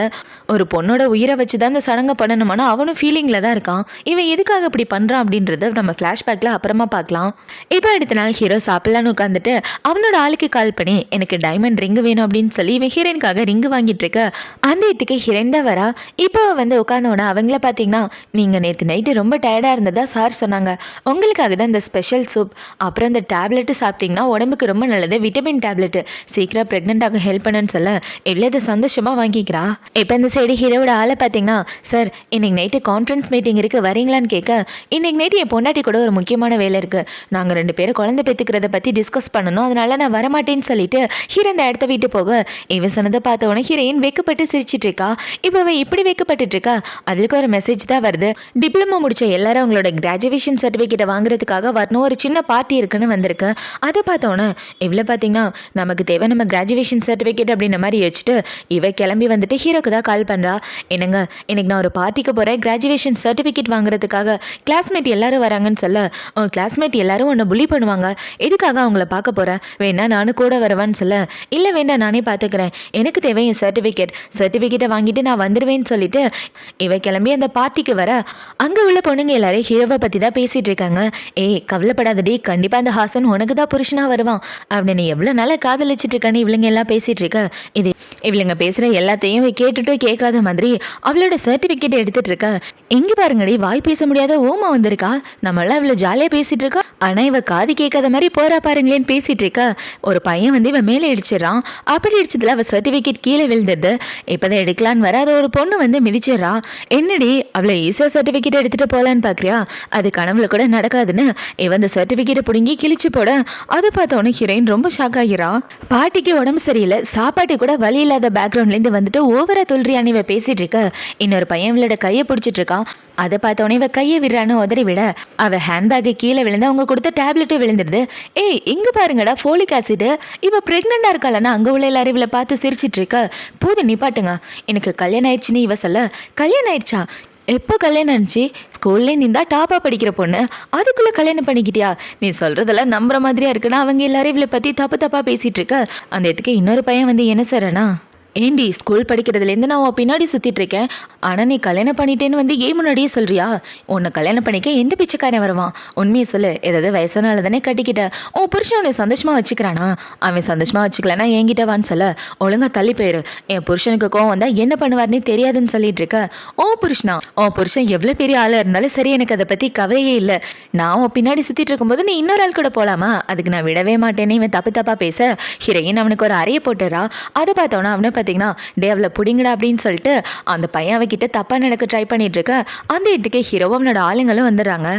ஒரு பொண்ணோட உயிரை வச்சு தான் இந்த சடங்கை பண்ணணுமானா அவனும் ஃபீலிங்கில் தான் இருக்கான். இவன் எதுக்காக இப்படி பண்ணுறான் அப்படின்றத நம்ம ஃப்ளாஷ்பேக்கில் அப்புறமா பார்க்கலாம். இப்போ அடுத்த நாள் ஹீரோ சாப்பிட்லான்னு உட்காந்துட்டு அவனோட ஆளுக்கு கால் பண்ணி, எனக்கு டைமண்ட் ரிங்கு வேணும் அப்படின்னு சொல்லி இவன் ஹீரோயினுக்காக ரிங்கு வாங்கிட்டு இருக்க. அந்த இடத்துக்கு ஹீரோயின் தான் வரா. இப்போ வந்து உட்காந்தோன்னா அவங்கள பார்த்தீங்கன்னா, நீங்கள் நேற்று நைட்டு ரொம்ப டயர்டாக இருந்ததா சார் சொன்னாங்க, உங்களுக்காக தான் இந்த ஸ்பெஷல் சூப், அப்புறம் இந்த டேப்லெட்டு சாப்பிட்டீங்கன்னா உடம்புக்கு ரொம்ப நல்லது, விட்டமின் டேப்லெட்டு, சீக்கிரம் ப்ரெக்னென்ட் ஆக ஹெல்ப் பண்ணுன்னு சொல்ல, எவ்வளோ சந்தோஷமாக வாங்கிக்கிறா. இப்போ இந்த சைடு ஹீரோட ஆளை பார்த்தீங்கன்னா, சார் இன்னைக்கு நைட்டு கான்ஃபரன்ஸ் மீட்டிங் இருக்குது வரீங்களான்னு கேட்க, இன்னைக்கு நைட்டு என் பொண்டாட்டி கூட ஒரு முக்கியமான வேலை இருக்குது, நாங்கள் 2 பேரும் குழந்தை பெற்றுக்கிறத பற்றி டிஸ்கஸ் பண்ணணும், அதனால நான் வரமாட்டேன்னு சொல்லிட்டு ஹீரோ இந்த இடத்த விட்டு போக, இவன் சொன்னதை பார்த்த உடனே ஹீரோயின் வெக்கப்பட்டு சிரிச்சிட்டு இருக்கா. இப்போ அவள் இப்படி வெக்கப்பட்டு இருக்கா. அவளுக்கு ஒரு மெசேஜ் தான் வருது, டிப்ளமோ முடிச்ச எல்லாரும் அவங்களோட கிராஜுவேஷன் சர்டிஃபிகேட்டை வாங்குறதுக்காக வரணும், ஒரு சின்ன பார்ட்டி இருக்குன்னு வந்திருக்கு. அதை பார்த்தோன்னே இவ்வளோ பார்த்தீங்கன்னா, நமக்கு தேவை நம்ம கிராஜுவேஷன் சர்டிஃபிகேட் அப்படின்ற மாதிரி வச்சுட்டு இவ கிளம்பி வந்துட்டு ஹீரோக்கு தான் கால் பண்ணுறா. என்னங்க இன்னைக்கு நான் ஒரு பார்ட்டிக்கு போகிறேன், கிராஜுவேஷன் சர்டிஃபிகேட் வாங்குறதுக்காக, கிளாஸ்மேட் எல்லாரும் வராங்கன்னு சொல்ல, உன் கிளாஸ்மேட் எல்லாரும் உன்னை புள்ளி பண்ணுவாங்க, எதுக்காக அவங்கள பார்க்க போகிறேன், வேணா நானும் கூட வரவான்னு சொல்ல, இல்லை வேண்டாம் நானே பார்த்துக்கிறேன், எனக்கு தேவை என் சர்டிஃபிகேட்டை வாங்கிட்டு நான் வந்துடுவேன்னு சொல்லிட்டு இவ கிளம்பி அந்த பார்ட்டிக்கு வர, அங்கே உள்ள பொண்ணுங்க எல்லாரும் ஹீரோவை பற்றி தான் பேசிகிட்டு இருக்காங்க. ஏய் கவலைப்படாதடி, கண்டிப்பாக அந்த ஹாசன் உனக்கு தான் புருஷனாக வருவான், அப்படின்னு நீ எவ்வளோ நாளாக காதலிச்சிட்டு இருக்கான்னு இவளுங்க எல்லாம் பேசிகிட்டு இருக்க. இது இவளுங்க பேசுகிற எல்லாத்தையும் கேட்டுட்டு கேட்காத மாதிரி அவளோட சர்டிஃபிகேட் எடுத்துகிட்டு இருக்க. எங்கே பாருங்கடி, வாய் பேச முடியாத ஓமா வந்திருக்கா, நம்மளாம் இவ்வளோ ஜாலியாக பேசிகிட்டு இருக்கா, ஆனால் இவ காது கேட்காத மாதிரி போறா பாருங்களேன்னு பேசிகிட்டு இருக்க. ஒரு பையன் வந்து இவன் மேலே இடிச்சிடறான். அப்படி இடிச்சதுல அவள் சர்டிஃபிகேட் கீழே விழுந்தது. இப்போதான் எடுக்கலான்னு வர, அதை ஒரு பொண்ணு வந்து மிதிச்சிடறா. என்னடி அவ்வளோ ஈஸியாக சர்டிஃபிகேட் எடுத்துகிட்டு போகலான்னு பார்க்குறியா, அது கனவுல கூட நடக்காதுன்னு இவன் அந்த சர்டிஃபிகேட்டை பிடுங்கி கிழிச்சு போட, அதை பார்த்தோன்னே ஹீரோயின் ரொம்ப ஷாக் ஆகிறா. பாட்டிக்கு உடம்பு சரியில்லை, சாப்பாட்டு கூட வழி இல்லாத பேக்ரவுண்ட்லேருந்து வந்துட்டு ஓவரா தொல்றியான்னு இவ பேசிட்டு இருக்க. இன்னொரு பையன் இவளோட கையை பிடிச்சிட்டு இருக்கான். அதை பார்த்தோன்னே இவ கையை விடுறான்னு உதறி விட, அவ ஹேண்ட்பேக்கு கீழே விழுந்து அவங்க கொடுத்த டேப்லெட்டும் விழுந்துருது. ஏய் இங்க பாருங்கடா ஃபோலிக் ஆசிட், இவ பிரெக்னெண்டா இருக்காளன்னா அங்க உள்ள எல்லாரும் இவளை பார்த்து சிரிச்சிட்டு இருக்க. போது நிப்பாட்டுங்க, எனக்கு கல்யாணம் ஆயிடுச்சுன்னு இவ சொல்ல, கல்யாணம் ஆயிடுச்சா, எப்போ கல்யாணம் ஆனிச்சு, ஸ்கூல்லே நீ தான் டாப்பாக படிக்கிற பொண்ணு, அதுக்குள்ளே கல்யாணம் பண்ணிக்கிட்டியா, நீ சொல்கிறதெல்லாம் நம்புற மாதிரியா இருக்குன்னா அவங்க எல்லாரும் இவளை பற்றி தப்பாக பேசிகிட்டு இருக்க. அந்த இடத்துக்கு இன்னொரு பையன் வந்து என்ன சார்னா, ஏண்டி ஸ்கூல் படிக்கிறதுலேருந்து நான் உன் பின்னாடி சுற்றிட்டு இருக்கேன், ஆனால் நீ கல்யாணம் பண்ணிட்டேன்னு வந்து ஏன் முன்னாடியே சொல்கிறியா, உன்னை கல்யாணம் பண்ணிக்க எந்த பிச்சைக்காரன் வருவான், உண்மையை சொல்லு, ஏதாவது வயசானால தானே கட்டிக்கிட்ட, உன் புருஷன் உன்னை சந்தோஷமாக வச்சுக்கிறானா, அவன் சந்தோஷமாக வச்சுக்கலன்னா என்கிட்ட வான்னு சொல்ல, ஒழுங்கா தள்ளி போயிரு, என் புருஷனுக்கு கோவம் வந்தால் என்ன பண்ணுவார்னே தெரியாதுன்னு சொல்லிட்டு இருக்க. ஓ புருஷனா, உன் புருஷன் எவ்வளோ பெரிய ஆளாக இருந்தாலும் சரி, எனக்கு அதை பற்றி கவலையே இல்லை, நான் உன் பின்னாடி சுற்றிட்டு இருக்கும்போது நீ இன்னொரு ஆள் கூட போகலாமா, அதுக்கு நான் விடவே மாட்டேன்னு இவன் தப்பாக பேச, ஹீரோயின் அவனுக்கு ஒரு அறையை போட்டுறா. அதை பார்த்தோன்னா அவனை பார்த்தீங்கன்னா, டே அவளை பிடிங்கடா அப்படின்னு சொல்லிட்டு அந்த பையன் அவகிட்ட தப்பா நடக்க ட்ரை பண்ணிட்டு இருக்க. அந்த இடத்துக்கு ஹீரோவும் அவனோட ஆளுங்களும் வந்துடுறாங்க.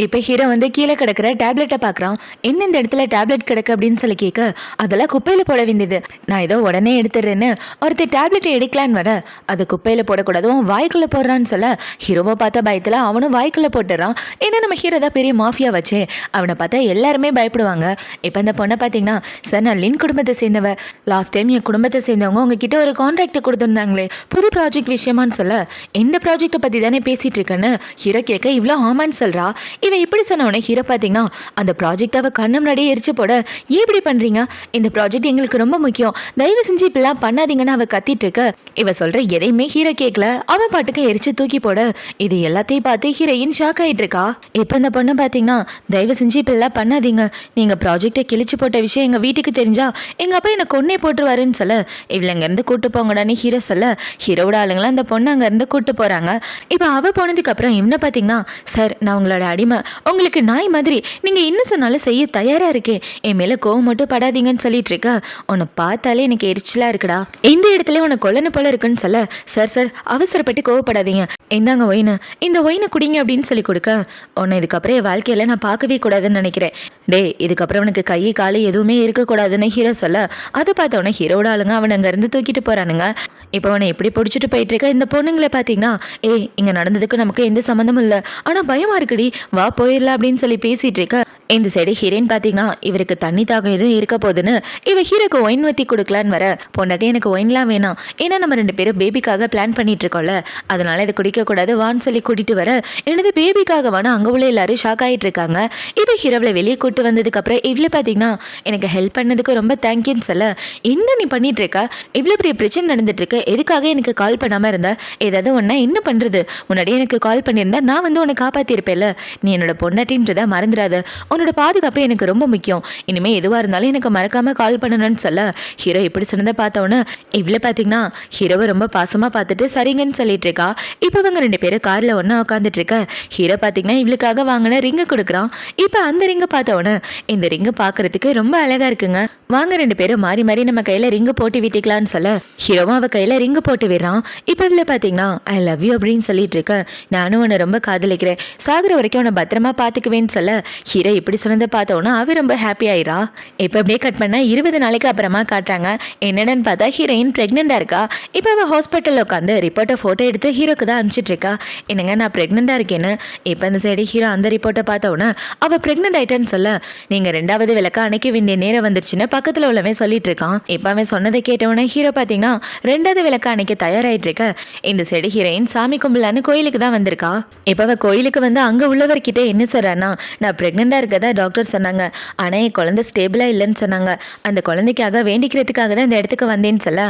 இப்போ ஹீரோ வந்து கீழே கிடக்கிற டேப்லெட்டை பார்க்குறான். என்ன இந்த இடத்துல டேப்லெட் கிடக்கு அப்படின்னு சொல்லி கேட்க, அதெல்லாம் குப்பையில் போட வேண்டியது, நான் ஏதோ உடனே எடுத்துடுறேன்னு ஒருத்தர் டேப்லெட்டை எடுக்கலான்னு வர, அது குப்பையில் போடக்கூடாது, அவன் வாய்க்குள்ளே போடுறான்னு சொல்ல, ஹீரோவை பார்த்தா பயத்தில் அவனும் வாய்க்குள்ளே போட்டுறான். ஏன்னா நம்ம ஹீரோ தான் பெரிய மாஃபியா வச்சே, அவனை பார்த்தா எல்லாருமே பயப்படுவாங்க. இப்போ அந்த பொண்ணை பார்த்தீங்கன்னா, சார் நான் லின் குடும்பத்தை சேர்ந்தவ, லாஸ்ட் டைம் என் குடும்பத்தை சேர்ந்தவங்க உங்ககிட்ட ஒரு கான்ட்ராக்ட் கொடுத்துருந்தாங்களே புது ப்ராஜெக்ட் விஷயமான்னு சொல்ல, எந்த ப்ராஜெக்டை பற்றி தானே பேசிகிட்டு இருக்கேன்னு ஹீரோ கேட்க, இவ்வளோ ஆமான்னு சொல்கிறா. இவன் இப்படி சொன்ன உடனே ஹீரோ பார்த்தீங்கன்னா அந்த ப்ராஜெக்ட் அவ கண்ணு முன்னாடியே எரிச்சு போட, ஏன் இப்படி பண்றீங்க, இந்த ப்ராஜெக்ட் எங்களுக்கு ரொம்ப முக்கியம், தயவு செஞ்சு இப்படிலாம் பண்ணாதீங்கன்னு அவ கத்திட்டு இருக்க. இவ சொல்ற எதையுமே ஹீரோ கேட்கல, அவன் பாட்டுக்கு எரிச்சு தூக்கி போட இது எல்லாத்தையும் பார்த்து ஹீரோயின் ஷாக் ஆயிட்டு இருக்கா. இப்போ இந்த பொண்ணு பார்த்தீங்கன்னா தயவு செஞ்சு இப்படிலாம் பண்ணாதீங்க, நீங்க ப்ராஜெக்டை கிழிச்சு போட்ட விஷயம் எங்க வீட்டுக்கு தெரிஞ்சா எங்க அப்பா என்ன கொன்னே போட்டுருவாருன்னு சொல்ல, இவள அங்கேருந்து கூட்டு போங்கடான்னு ஹீரோ சொல்ல, ஹீரோட ஆளுங்களாம் அந்த பொண்ணு அங்கேருந்து கூட்டு போறாங்க. இப்போ அவ போனதுக்கு அப்புறம் இவனை பார்த்தீங்கன்னா, சார் நான் உங்களோட அடிமை, உங்களுக்கு நாய் மாதிரி நீங்க என்ன சொன்னாலும் செய்ய தயாரா இருக்கேன், என் மேல கோவம் மட்டும் படாதீங்கன்னு சொல்லிட்டு இருக்க, உன்னை பார்த்தாலே எனக்கு எரிச்சலா இருக்குடா, இந்த இடத்துல உனக்கு கொல்லன போல இருக்குன்னு சொல்ல, சார் சார் அவசரப்பட்டு கோவப்படாதீங்க, இந்தாங்க ஒயினு, இந்த ஒயினை குடிங்க அப்படின்னு சொல்லி கொடுக்க, உன்னை இதுக்கப்புறம் என் வாழ்க்கையில நான் பார்க்கவே கூடாதுன்னு நினைக்கிறேன், டே இதுக்கப்புறம் உனக்கு கை காலு எதுவுமே இருக்கக்கூடாதுன்னு ஹீரோ சொல்ல, அதை பார்த்தவொன்னே ஹீரோட ஆளுங்க அவனை அங்கேருந்து தூக்கிட்டு போறானுங்க. இப்போ அவனை எப்படி பிடிச்சிட்டு போயிட்டு இருக்க இந்த பொண்ணுங்களை பார்த்தீங்கன்னா, இங்க நடந்ததுக்கு நமக்கு எந்த சம்மந்தமும் இல்லை, ஆனா பயமா இருக்குடி, வா போயிடலாம் அப்படின்னு சொல்லி பேசிட்டு இருக்க. இந்த சைடு ஹீரோயின் பார்த்தீங்கன்னா இவருக்கு தண்ணி தாகம் எதுவும் இருக்க போதுன்னு இவ ஹீரோக்கு ஒயின் ஊற்றி கொடுக்கலான்னு வர, பொண்டாட்டி எனக்கு ஒயின்லாம் வேணாம், ஏன்னா நம்ம 2 பேரும் பேபிக்காக பிளான் பண்ணிட்டு இருக்கோம்ல, அதனால இதை குடிக்கக்கூடாது வான்னு சொல்லி கூட்டிட்டு வர, எனது பேபிக்காக வேணா அங்கே உள்ள எல்லாரும் ஷாக் ஆகிட்டு இருக்காங்க. இப்போ ஹீரோவில் வெளியே கூட்டு வந்ததுக்கு அப்புறம் இவ்வளோ பார்த்தீங்கன்னா எனக்கு ஹெல்ப் பண்ணதுக்கு ரொம்ப தேங்க்யூன்னு சொல்ல, என்ன நீ பண்ணிட்டு இருக்க, இவ்வளோ பெரிய பிரச்சனை நடந்துட்டு இருக்கு, எதுக்காக எனக்கு கால் பண்ணாமல் இருந்த, ஏதாவது ஒன்றா என்ன பண்ணுறது, முன்னாடியே எனக்கு கால் பண்ணியிருந்தா நான் வந்து உன்னை காப்பாற்றிருப்பேன்ல, நீ என்னோட பொண்டாட்டின்றதை மறந்துடாத, உன்னோட பாதுகாப்பு எனக்கு ரொம்ப முக்கியம், இனிமே எதுவாக இருந்தாலும் எனக்கு மறக்காம கால் பண்ணணும்னு சொல்ல, ஹீரோ இப்படி சொன்னதை பார்த்தவொன்னே இவ்வளோ பார்த்தீங்கன்னா ஹீரோவை ரொம்ப பாசமாக பார்த்துட்டு சரிங்கன்னு சொல்லிட்டு இருக்கா. இப்போ இவங்க 2 பேரும் காரில் ஒன்றா உட்காந்துட்டு இருக்க, ஹீரோ பார்த்தீங்கன்னா இவளுக்காக வாங்கின ரிங்கை கொடுக்குறான். இப்போ அந்த ரிங்கை பார்த்தவொன்னே இந்த ரிங்கை பார்க்கறதுக்கு ரொம்ப அழகா இருக்குங்க, வாங்க 2 பேரும் மாறி மாறி நம்ம கையில் ரிங்கு போட்டு விட்டுக்கலான்னு சொல்ல, ஹீரோவும் அவ கையில் ரிங்கு போட்டு விடுறான். இப்போ இவ்வளோ பார்த்தீங்கன்னா ஐ லவ் யூ அப்படின்னு சொல்லிட்டு இருக்க, நானும் உன்னை ரொம்ப காதலிக்கிறேன், சாகுற வரைக்கும் உன்னை பத்திரமா பார்த்துக்குவேன்னு சொல்ல, ஹீரோ இப்படி சொன்னதை பார்த்தோன்னா அவ ரொம்ப ஹாப்பி ஆயிரா. இப்போ அப்படியே கட் பண்ண 20 நாளைக்கு அப்புறமா காட்டுறாங்க. என்னன்னு பார்த்தா ஹீரோயின் பிரெக்னெண்டா இருக்கா. இப்போ அவள் ஹாஸ்பிட்டலில் உட்காந்து ரிப்போர்ட்டை ஃபோட்டோ எடுத்து ஹீரோக்கு தான் அனுப்பிச்சிட்டு இருக்கா, என்னங்க நான் பிரெக்னெண்டா இருக்கேன்னு. இப்போ அந்த சைடு ஹீரோ அந்த ரிப்போர்ட்டை பார்த்தோன்னா அவள் பிரெக்னென்ட் ஆயிட்டான்னு சொல்ல, நீங்க 2வது விளக்க அணைக்க வேண்டிய நேரம் வந்துருச்சுன்னு பக்கத்தில் உள்ளவன் சொல்லிட்டு இருக்கான். இப்போ அவன் சொன்னதை கேட்டவொன்னே ஹீரோ பார்த்தீங்கன்னா 2வது விளக்க அணைக்க தயாராகிட்டு இருக்க. இந்த சைடு ஹீரோயின் சாமி கும்பலான்னு கோயிலுக்கு தான் வந்திருக்கா. இப்போ அவள் கோயிலுக்கு வந்து அங்கே உள்ளவர்கிட்ட என்ன சொல்றான்னா, நான் பிரெக்னெண்டா இருக்கதா டாக்டர் சொன்னாங்க, ஆனால் என் குழந்தை ஸ்டேபிளாக இல்லைன்னு சொன்னாங்க, அந்த குழந்தைக்காக வேண்டிக்கிறதுக்காக தான் இந்த இடத்துக்கு வந்தேன்னு சொல்ல,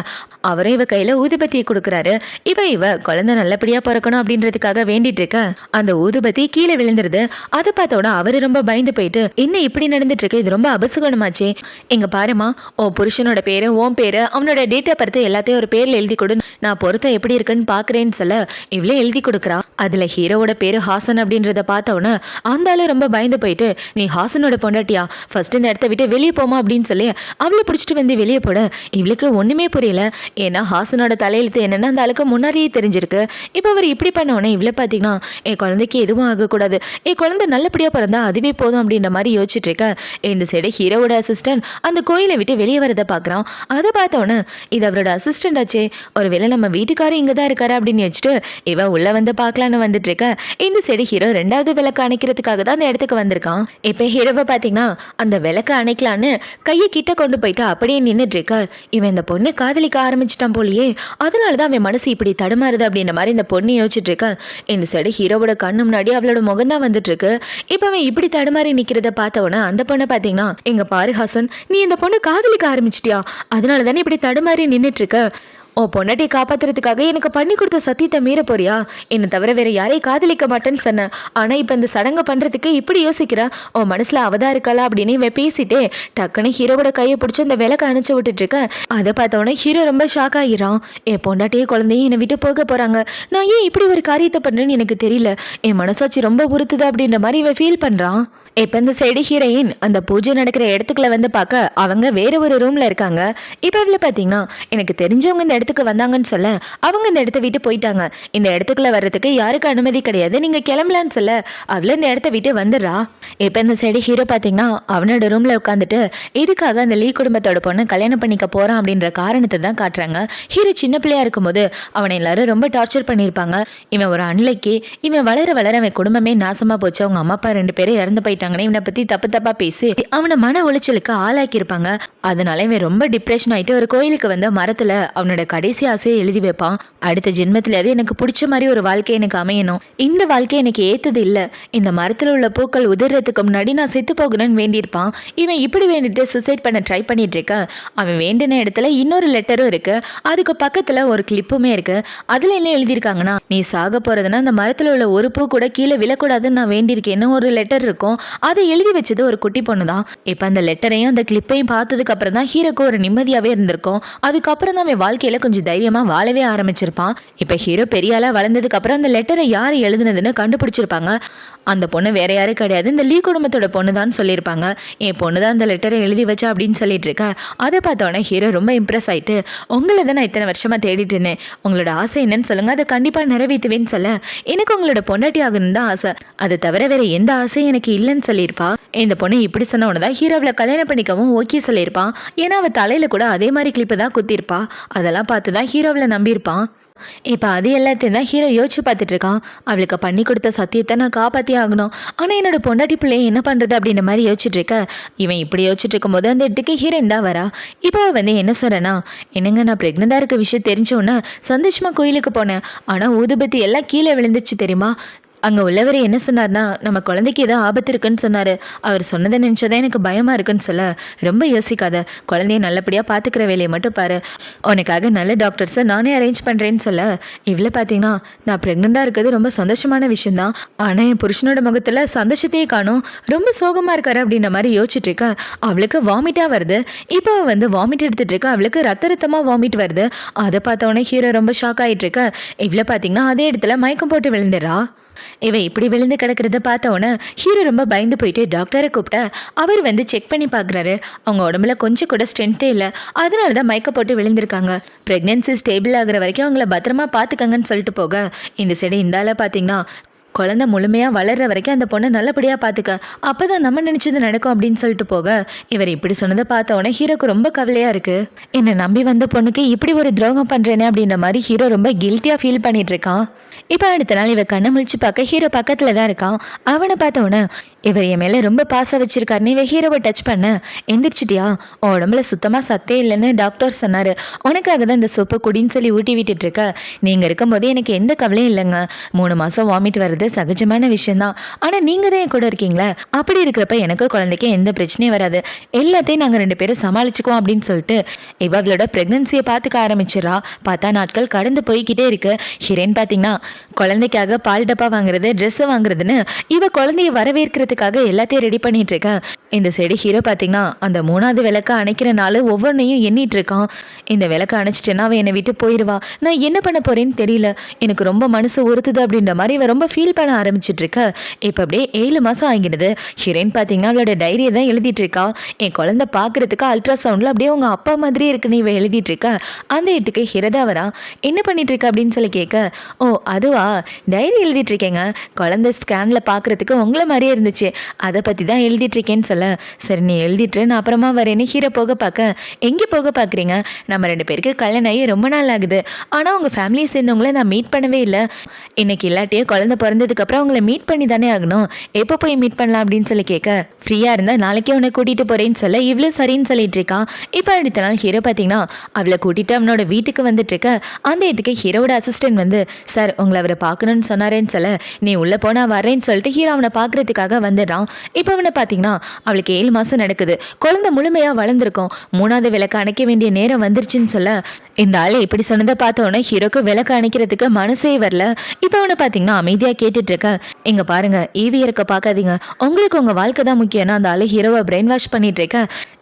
அவரும் இவ கையில் ஊதுபத்தியை கொடுக்குறாரு. இவ குழந்தை நல்லபடியாக பிறக்கணும் அப்படின்றதுக்காக வேண்டிட்டு இருக்க, அந்த ஊதுபத்தி கீழே விழுந்துருது. அதை பார்த்தோன்னா அவரு ரொம்ப பயந்து போயிட்டு, என்ன இப்படி நடந்துட்டு இருக்கு, இது ரொம்ப அபசகுணமாச்சே, எங்க பாருமா உன் புருஷனோட பேரு உன் பேரு அவனோட டேட் ஆஃப் பர்த் எல்லாத்தையும் ஒரு பேர்ல எழுதி கொடு, நான் பொருத்தம் எப்படி இருக்குன்னு பாக்குறேன்னு சொல்ல இவ்வளோ எழுதி கொடுக்குறா. அதுல ஹீரோவோட பேரு ஹாசன் அப்படின்றத பார்த்தோன்னே அந்த ஆளு ரொம்ப பயந்து போயிட்டு, நீ ஹாசனோட பொண்டாட்டியா, ஃபர்ஸ்ட் இந்த இடத்த விட்டு வெளியே போமா அப்படின்னு சொல்லி அவளை பிடிச்சிட்டு வந்து வெளியே போட இவளுக்கு ஒண்ணுமே புரியல. ஏன்னா ஹாசனோட தலையெழுத்து என்னன்னா அந்த ஆளுக்கு முன்னாடியே தெரிஞ்சிருக்கு. இப்போ அவர் இப்படி பண்ணோன்னே இவ்வளோ பார்த்தீங்கன்னா என் குழந்தைக்கு எதுவும் ஆகக்கூடாது, என் குழந்தை நல்லபடியா பிறந்தா அதுவே போதும் அப்படின்ற மாதிரி யோசிச்சுட்டு இருக்க. இந்த சைடு ஹீரோவோட அசிஸ்டன்ட் அந்த கோயிலை விட்டு வெளியே வரதை பார்க்குறான். அதை பார்த்தோன்னே இது அவரோட அசிஸ்டன்ட் ஆச்சே, ஒருவேளை நம்ம வீட்டுக்காரர் இங்கே தான் இருக்காரு அப்படின்னு வச்சுட்டு இவ உள்ள வந்து பார்க்கலான்னு வந்துட்டு இருக்க. இந்த சைடு ஹீரோ 2வது விளக்கு அணைக்கிறதுக்காக தான் அந்த இடத்துக்கு வந்திருக்கான். இப்போ ஹீரோவை பார்த்தீங்கன்னா அந்த விளக்கு அணைக்கலான்னு கையை கிட்ட கொண்டு போயிட்டு அப்படியே நின்றுட்டு இருக்க. இவன் இந்த பொண்ணு காதலிக்க ஆரம்பிச்சிட்டான் போலியே, அதனாலதான் அவன் மனசு இப்படி தடுமாறுது அப்படின்ற மாதிரி இந்த பொண்ணு யோசிச்சுட்டு இருக்க. இந்த சைடு ஹீரோவோட கண்ணு முன்னாடி அவளோட முகம் தான் வந்துட்டு இருக்கு. இப்போ அவன் இப்படி தடுமாறி நிக்கிறத பார்த்தவன அந்த பொண்ணை பார்த்தீங்கன்னா, இங்க பாரு ஹாசன், நீ இந்த பொண்ணு காதலிக்க ஆரம்பிச்சிட்டியா, அதனால தானே இப்படி தடுமாறி நின்றுட்டு இருக்க, உன் பொண்டாட்டியை காப்பாத்துறதுக்காக எனக்கு பண்ணி கொடுத்த சத்தியத்தை மீற போறியா, என்னை தவிர வேற யாரையும் காதலிக்க மாட்டேன்னு சொன்னேன், ஆனா இப்ப இந்த சடங்கை பண்றதுக்கு இப்படி யோசிக்கிற, உன் மனசுல அவதா இருக்காளா அப்படின்னு இவன் பேசிட்டே டக்குன்னு ஹீரோவோட கையை பிடிச்சி அந்த விளக்க அணைச்சு விட்டுட்டு இருக்க. அதை பார்த்தவொடனே ஹீரோ ரொம்ப ஷாக் ஆகிறான். என் பொண்டாட்டியே குழந்தையும் என்னை விட்டு போக போறாங்க, நான் ஏன் இப்படி ஒரு காரியத்தை பண்றேன்னு எனக்கு தெரியல, என் மனசாட்சி ரொம்ப உறுத்துது அப்படின்ற மாதிரி இவன் ஃபீல் பண்றான். இப்போ இந்த சைடு ஹீரோயின் அந்த பூஜை நடக்கிற இடத்துக்குள்ள வந்து பார்க்க அவங்க வேற ஒரு ரூம்ல இருக்காங்க. இப்போ இவ்வளோ பார்த்தீங்கன்னா எனக்கு தெரிஞ்சவங்க இந்த இடத்துக்கு வந்தாங்கன்னு சொல்ல அவங்க இந்த இடத்த விட்டு போயிட்டாங்க, இந்த இடத்துக்குள்ள வர்றதுக்கு யாருக்கு அனுமதி கிடையாது, நீங்க கிளம்பலான்னு சொல்ல அவள இந்த இடத்த விட்டு வந்துடுறா. இப்போ இந்த சைடு ஹீரோ பார்த்தீங்கன்னா அவனோட ரூம்ல உட்காந்துட்டு இதுக்காக அந்த லீ குடும்பத்தோட பொண்ணை கல்யாணம் பண்ணிக்க போறான் அப்படின்ற காரணத்தை தான் காட்டுறாங்க. ஹீரோ சின்ன பிள்ளையா இருக்கும்போது அவனை எல்லாரும் ரொம்ப டார்ச்சர் பண்ணியிருப்பாங்க. இவன் ஒரு அன்லைக்கு, இவன் வளர வளர அவன் குடும்பமே நாசமா போச்சு, அவங்க அம்மா அப்பா 2 பேரும் இறந்து போயிட்டாங்க, இவனை பத்தி தப்பு தப்பா பேசி அவனை மன உளைச்சலுக்கு ஆளாக்கி இருப்பாங்க. அதனால இவன் ரொம்ப டிப்ரெஷன் ஆயிட்டு ஒரு கோயிலுக்கு வந்து மரத்துல அவனோட கடைசி ஆசையை எழுதி வைப்பான். அடுத்த ஜென்மத்திலேயாவது எனக்கு பிடிச்ச மாதிரி ஒரு வாழ்க்கை எனக்கு அமையணும், இந்த வாழ்க்கை எனக்கு ஏத்தது இல்லை, இந்த மரத்தில் உள்ள பூக்கள் உதிர்றதுக்கு முன்னாடி நான் செத்து போகணும்னு வேண்டியிருப்பான். இவன் இப்படி வேண்டிட்டு சூசைட் பண்ண ட்ரை பண்ணிட்டு இருக்க. அவன் வேண்டின இடத்துல இன்னொரு லெட்டரும் இருக்கு, அதுக்கு பக்கத்துல ஒரு கிளிப்புமே இருக்கு. அதுல என்ன எழுதியிருக்காங்கன்னா, நீ சாக போறதுன்னா அந்த மரத்துல உள்ள ஒரு பூ கூட கீழே விழக்கூடாதுன்னு நான் வேண்டியிருக்கேன்னு ஒரு லெட்டர் இருக்கும். அதை எழுதி வச்சது ஒரு குட்டி பொண்ணு தான். இப்ப அந்த லெட்டரையும் அந்த கிளிப்பையும் பார்த்ததுக்கு அப்புறம் தான் ஹீரோக்கு ஒரு நிம்மதியாவே இருந்திருக்கும். அதுக்கப்புறம் தான் அவன் வாழ்க்கையில கொஞ்சம் தைரியமா வாழவே ஆரம்பிச்சிருப்பான். இப்ப ஹீரோ பெரிய ஆளா வளர்ந்ததுக்கு அப்புறம் அந்த லெட்டரை யார் எழுதுனதுன்னு கண்டுபிடிச்சிருப்பாங்க. அந்த பொண்ணு வேற யாரும் கிடையாது, இந்த லீ குடும்பத்தோட பொண்ணு தான் சொல்லியிருப்பாங்க. என் பொண்ணு தான் அந்த லெட்டரை எழுதி வச்சா அப்படின்னு சொல்லிட்டு இருக்க. அதை பார்த்தோன்னே ஹீரோ ரொம்ப இம்ப்ரெஸ் ஆயிட்டு, உங்களை தான் நான் இத்தனை வருஷமா தேடிட்டு இருந்தேன், உங்களோட ஆசை என்னன்னு சொல்லுங்க, அதை கண்டிப்பா நிறைவேற்றுவேன்னு சொல்ல, எனக்கு உங்களோட பொண்டாட்டி ஆகணும்னு தான் ஆசை, அதை தவிர வேற எந்த ஆசையும் எனக்கு இல்லைன்னு சொல்லியிருப்பா. இந்த பொண்ணு இப்படி சொன்ன உடனே ஹீரோவில் கல்யாணம் பண்ணிக்கவும் ஓகே சொல்லியிருப்பான். ஏன்னா அவ தலையில கூட அதே மாதிரி கிளிப்பு தான் குத்திருப்பா. அதெல்லாம் பார்த்து தான் ஹீரோவில் நம்பியிருப்பான். இப்போ அது எல்லாத்தையும் தான் ஹீரோ யோசிச்சு பார்த்துட்டு இருக்கான். அவளுக்கு பண்ணி கொடுத்த சத்தியத்தை நான் காப்பாற்றியே ஆகணும், ஆனால் என்னோட பொண்டாட்டி பிள்ளைய என்ன பண்ணுறது அப்படின்ற மாதிரி யோசிச்சுட்டு இருக்க. இவன் இப்படி யோசிச்சுட்டு இருக்கும்போது அந்த இடத்துக்கு ஹீரோயின் தான் வரா. இப்போ வந்து என்ன சொல்கிறேன்னா, என்னங்க நான் ப்ரெக்னெண்ட்டாக இருக்க விஷயம் தெரிஞ்சோன்னே சந்தோஷமாக கோயிலுக்கு போனேன், ஆனால் ஊதுபத்தி எல்லாம் கீழே விழுந்துச்சு தெரியுமா. அங்கே உள்ளவர் என்ன சொன்னார்னா, நம்ம குழந்தைக்கு ஏதோ ஆபத்து இருக்குன்னு சொன்னார். அவர் சொன்னதை நினச்சதான் எனக்கு பயமாக இருக்குன்னு சொல்ல, ரொம்ப யோசிக்காத, குழந்தைய நல்லபடியாக பார்த்துக்கிற வேலையை மட்டும் பாரு, உனக்காக நல்ல டாக்டர்ஸை நானே அரேஞ்ச் பண்ணுறேன்னு சொல்ல, இவ்வளோ பார்த்தீங்கன்னா நான் ப்ரெக்னெண்ட்டாக இருக்கிறது ரொம்ப சந்தோஷமான விஷயந்தான், ஆனால் என் புருஷனோட முகத்தில் சந்தோஷத்தையே காணும், ரொம்ப சோகமாக இருக்காரு அப்படின்ற மாதிரி யோசிச்சுட்டு இருக்கா. அவளுக்கு வாமிட்டாக வருது. இப்போ வந்து வாமிட் எடுத்துகிட்டு இருக்கா. அவளுக்கு ரத்தமாக வாமிட் வருது. அதை பார்த்தவொடனே ஹீரோ ரொம்ப ஷாக் ஆகிட்டு இருக்க. இவ்வளோ பார்த்தீங்கன்னா அதே இடத்துல மயக்கம் போட்டு விழுந்துடுறா. இவன் இப்படி விழுந்து கிடக்கிறத பார்த்தவொன்னே ஹீரோ ரொம்ப பயந்து போயிட்டு டாக்டரை கூப்பிட்ட. அவர் வந்து செக் பண்ணி பார்க்குறாரு. அவங்க உடம்புல கொஞ்சம் கூட ஸ்ட்ரென்த்தே இல்லை, அதனால தான் மயக்க போட்டு விழுந்திருக்காங்க. ப்ரெக்னென்சி ஸ்டேபிள் ஆகிற வரைக்கும் அவங்கள பத்திரமா பார்த்துக்கங்கன்னு சொல்லிட்டு போக, இந்த சைடு இந்தால பார்த்தீங்கன்னா குழந்தை முழுமையாக வளர்கிற வரைக்கும் அந்த பொண்ணை நல்லபடியாக பார்த்துக்க, அப்போ தான் நம்ம நினச்சது நடக்கும் அப்படின்னு சொல்லிட்டு போக, இவர் இப்படி சொன்னதை பார்த்தவொடனே ஹீரோக்கு ரொம்ப கவலையாக இருக்குது. என்னை நம்பி வந்த பொண்ணுக்கு இப்படி ஒரு துரோகம் பண்ணுறேனே அப்படின்ற மாதிரி ஹீரோ ரொம்ப கில்ட்டியாக ஃபீல் பண்ணிட்டு இருக்கான். இப்போ அடுத்த நாள் இவ கண்ணை முழிச்சு பார்க்க ஹீரோ பக்கத்தில் தான் இருக்கான். அவனை பார்த்தவொடனே, இவர் என் மேலே ரொம்ப பாசம் வச்சிருக்காருன்னு இவ ஹீரோவை டச் பண்ண, எந்திரிச்சிட்டியா, உடம்புல சுத்தமாக சத்தே இல்லைன்னு டாக்டர் சொன்னார், உனக்காக தான் இந்த சோப்பை குடின்னு சொல்லி ஊட்டி விட்டுட்டு இருக்க, நீங்கள் இருக்கும்போது எனக்கு எந்த கவலையும் இல்லைங்க, 3 மாதம் வாமிட் வருது சகஜமான விஷயம்தான், ஆனால் நீங்கள் தான் என் கூட இருக்கீங்களே, அப்படி இருக்கிறப்ப எனக்கு குழந்தைக்கு எந்த பிரச்சனையும் வராது, எல்லாத்தையும் நாங்கள் 2 பேரும் சமாளிச்சுக்குவோம் அப்படின்னு சொல்லிட்டு இவளோட ப்ரெக்னன்சியை பார்த்துக்க ஆரம்பிச்சிடறா. பார்த்தா நாட்கள் கடந்து போய்கிட்டே இருக்கு. ஹீரோயின் பார்த்தீங்கன்னா குழந்தைக்காக பால் டப்பா வாங்குறது, ட்ரெஸ்ஸு வாங்குறதுன்னு இவ குழந்தைய வரவேற்கிறதுக்காக எல்லாத்தையும் ரெடி பண்ணிட்டு இருக்கேன். இந்த சைடு ஹீரோ பார்த்தீங்கன்னா அந்த 3வது விளக்க அணைக்கிற நாள் ஒவ்வொன்றையும் எண்ணிட்டு இருக்கான். இந்த விளக்க அணைச்சிட்டேன்னா அவன் என்னை விட்டு போயிடுவா, நான் என்ன பண்ண போறேன்னு தெரியல, எனக்கு ரொம்ப மனசு உறுத்துது அப்படின்ற மாதிரி இவன் ரொம்ப ஃபீல் பண்ண ஆரம்பிச்சிட்டு இருக்க. இப்போ அப்படியே 7 மாதம் ஆகிடுது. ஹீரோயின் பார்த்தீங்கன்னா அவளோட டைரியை தான் எழுதிட்டு இருக்கா. என் குழந்தை பார்க்கறதுக்கு அல்ட்ராசவுண்டில் அப்படியே உங்க அப்பா மாதிரி இருக்குன்னு இவ எழுதிட்டு இருக்க. அந்த இடத்துக்கு ஹிரதா வரா. என்ன பண்ணிட்டு இருக்க அப்படின்னு சொல்லி கேட்க, ஓ அதுவா, டைரி எழுதிட்டு இருக்கேங்க, குழந்தை ஸ்கேனில் பார்க்கறதுக்கு உங்களை மாதிரியே இருந்துச்சு, அதை பற்றி தான் எழுதிட்டு இருக்கேன்னு சொல்ல, சரி நீ எழுதிட்டு நான் அப்புறமா வரேன்னு ஹீரோ போக பார்க்க, எங்கே போக பார்க்குறீங்க, நம்ம 2 பேருக்கு கல்யாணம் ஆகி ரொம்ப நாள் ஆகுது, ஆனால் உங்கள் ஃபேமிலியை சேர்ந்தவங்கள நான் மீட் பண்ணவே இல்லை, இன்னைக்கு இல்லாட்டியே குழந்தை பிறந்ததுக்கப்புறம் அவங்கள மீட் பண்ணி தானே ஆகணும், எப்போ போய் மீட் பண்ணலாம் அப்படின்னு சொல்லி கேட்க, ஃப்ரீயாக இருந்தால் நாளைக்கே உன்னை கூட்டிகிட்டு போகிறேன்னு சொல்ல, இவ்வளோ சரின்னு சொல்லிட்டு இருக்கான். இப்போ அடுத்த நாள் ஹீரோ பார்த்தீங்கன்னா அவளை கூட்டிகிட்டு அவனோட வீட்டுக்கு வந்துட்டு இருக்க. அந்த இதுக்கு ஹீரோட அசிஸ்டன்ட் வந்து, சார் உங்களை அவரை பார்க்கணும்னு சொன்னாரேன்னு சொல்ல, நீ உள்ளே போனால் வரேன்னு சொல்லிட்டு ஹீரோ அவனை பார்க்கறதுக்காக வந்துடுறான். இப்போ அவனை பார்த்தீங்கன்னா அவளுக்கு 7 மாதம் நடக்குது, குழந்தை முழுமையாக வளர்ந்துருக்கும், 3வது விளக்கு அணைக்க வேண்டிய நேரம் வந்துருச்சுன்னு சொல்ல, இந்த ஆள் இப்படி சொன்னதை பார்த்தோன்னே ஹீரோக்கு விளக்கு அணைக்கிறதுக்கு மனசே வரல. இப்போ அவனை பார்த்தீங்கன்னா அமைதியாக கேட்டுட்டு இருக்க, இங்கே பாருங்க ஈவி இருக்க பார்க்காதீங்க, உங்களுக்கு உங்கள் வாழ்க்கை தான் முக்கியம்னா அந்த ஆள் ஹீரோவை பிரெயின் வாஷ் பண்ணிட்டு இருக்க.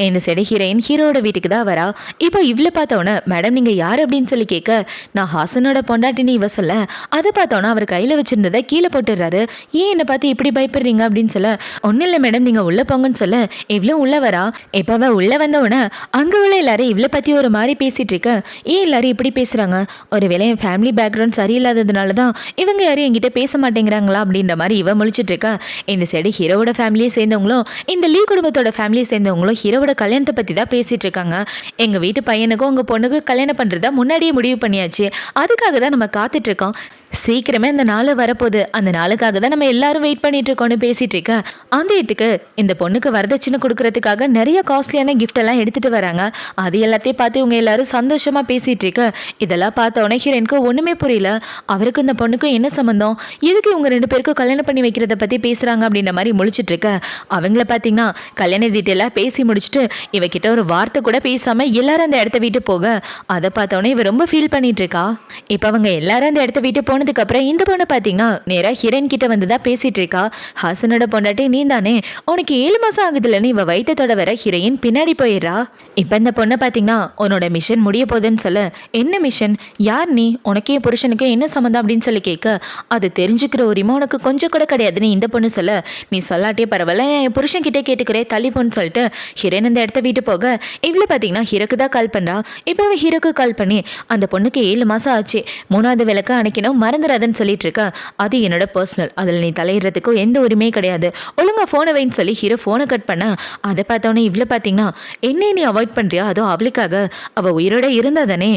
இந்த சைடு ஹீரோயின் ஹீரோட வீட்டுக்கு தான் வரா. இப்போ இவ்வளோ பார்த்தோன்னே, மேடம் நீங்கள் யார் அப்படின்னு சொல்லி கேட்க, நான் ஹாசனோட பொண்டாட்டின்னு இவ சொல்ல, அதை பார்த்தோன்னா அவர் கையில் வச்சிருந்ததை கீழே போட்டுடுறாரு. ஏன் என்னை பார்த்து இப்படி பயப்படுறீங்க அப்படின்னு சொல்ல, ஒன்றும் இல்லை மேடம் நீங்கள் உள்ளே போங்கன்னு சொல்ல, இவ்வளோ உள்ளே வரா. இப்போ அவள் உள்ளே வந்தவொடனே அங்கே உள்ள எல்லாரும் இவ்வளோ பற்றி ஒரு மாதிரி பேசிகிட்டு இருக்க. ஏன் எல்லாரும் இப்படி பேசுகிறாங்க, ஒருவேளை என் ஃபேமிலி பேக்ரவுண்ட் சரியில்லாததுனால தான் இவங்க யாரும் என்கிட்ட பேச மாட்டேங்கிறாங்களா அப்படின்ற மாதிரி இவன் முழிச்சிட்டு இருக்கா. இந்த சைடு ஹீரோவோட ஃபேமிலியை சேர்ந்தவங்களும் இந்த லீ குடும்பத்தோட ஃபேமிலியை சேர்ந்தவங்களும் ஹீரோவோட கல்யாணத்தை பற்றி தான் பேசிகிட்டு இருக்காங்க. எங்கள் வீட்டு பையனுக்கும் உங்கள் பொண்ணுக்கும் கல்யாணம் பண்ணுறதா முன்னாடியே முடிவு பண்ணியாச்சு, அதுக்காக தான் நம்ம காத்துட்ருக்கோம், சீக்கிரமே அந்த நாள் வரப்போகுது, அந்த நாளுக்காக தான் நம்ம எல்லாரும் வெயிட் பண்ணிட்டு இருக்கோம்னு பேசிட்டு இருக்க அந்த இடத்துக்கு இந்த பொண்ணுக்கு வரதட்சணை கொடுக்கறதுக்காக நிறைய காஸ்ட்லியான கிஃப்ட் எல்லாம் எடுத்துட்டு வராங்க. அது எல்லாத்தையும் பார்த்து இவங்க எல்லாரும் சந்தோஷமா பேசிட்டு இருக்க இதெல்லாம் பார்த்த உடனே ஹீரோனுக்கு ஒண்ணுமே புரியல. அவருக்கு இந்த பொண்ணுக்கும் என்ன சம்பந்தம், எதுக்கு இவங்க ரெண்டு பேருக்கும் கல்யாணம் பண்ணி வைக்கிறத பத்தி பேசுறாங்க அப்படின்ற மாதிரி முழிச்சிட்டு இருக்க அவங்கள பார்த்தீங்கன்னா கல்யாண டீட்டெயிலாக பேசி முடிச்சுட்டு இவகிட்ட ஒரு வார்த்தை கூட பேசாம எல்லாரும் அந்த இடத்த விட்டு போக அதை பார்த்தோன்னே இவ ரொம்ப ஃபீல் பண்ணிட்டு இருக்கா. இப்போ அவங்க எல்லாரும் அந்த இடத்த விட்டு போனதுக்கு அப்புறம் இந்த பொண்ணை பார்த்தீங்கன்னா நேராக ஹீரோயின் கிட்ட வந்து தான் பேசிட்டு இருக்கா. ஹாசனோட பொண்டாட்டி நீ தானே, உனக்கு 7 மாசம் ஆகுதுலன்னு இவ வயிற்றத்தோட வர ஹீரோயின் பின்னாடி போயிடுறா. இப்போ இந்த பொண்ணை பார்த்தீங்கன்னா உன்னோட மிஷன் முடிய போகுதுன்னு சொல்ல, என்ன மிஷன், யார் நீ, உனக்கே புருஷனுக்கு என்ன சம்மந்தம் அப்படின்னு சொல்லி கேட்க, அது தெரிஞ்சுக்கிற உரிமை உனக்கு கொஞ்சம் கூட கிடையாதுன்னு இந்த பொண்ணு சொல்ல, நீ சொல்லாட்டே பரவாயில்ல என் புருஷன் கிட்டே கேட்டுக்கிறே தள்ளிப்போன்னு சொல்லிட்டு ஹீரோயின் அந்த இடத்த விட்டு போக இவ்வளோ பார்த்தீங்கன்னா ஹீரோக்கு தான் கால் பண்ணுறா. இப்போ ஹீரோக்கு கால் பண்ணி அந்த பொண்ணுக்கு 7 மாதம் ஆச்சு, 3வது விளக்கு அணைக்கணும் மறந்துடாதுன்னு சொல்லிட்டு இருக்க, அது என்னோட பர்சனல், அதில் நீ தலையிடுறதுக்கு எந்த உரிமையும் கிடையாது, ஒழுங்கா ஃபோனை வைன்னு சொல்லி ஹீரோ ஃபோனை கட் பண்ண அதை பார்த்தோன்னே இவ்வளோ பார்த்தீங்கன்னா என்ன நீ அவாய்ட் பண்ணுறியா, அதுவும் அவளுக்காக, அவள் உயிரோட இருந்தா தானே,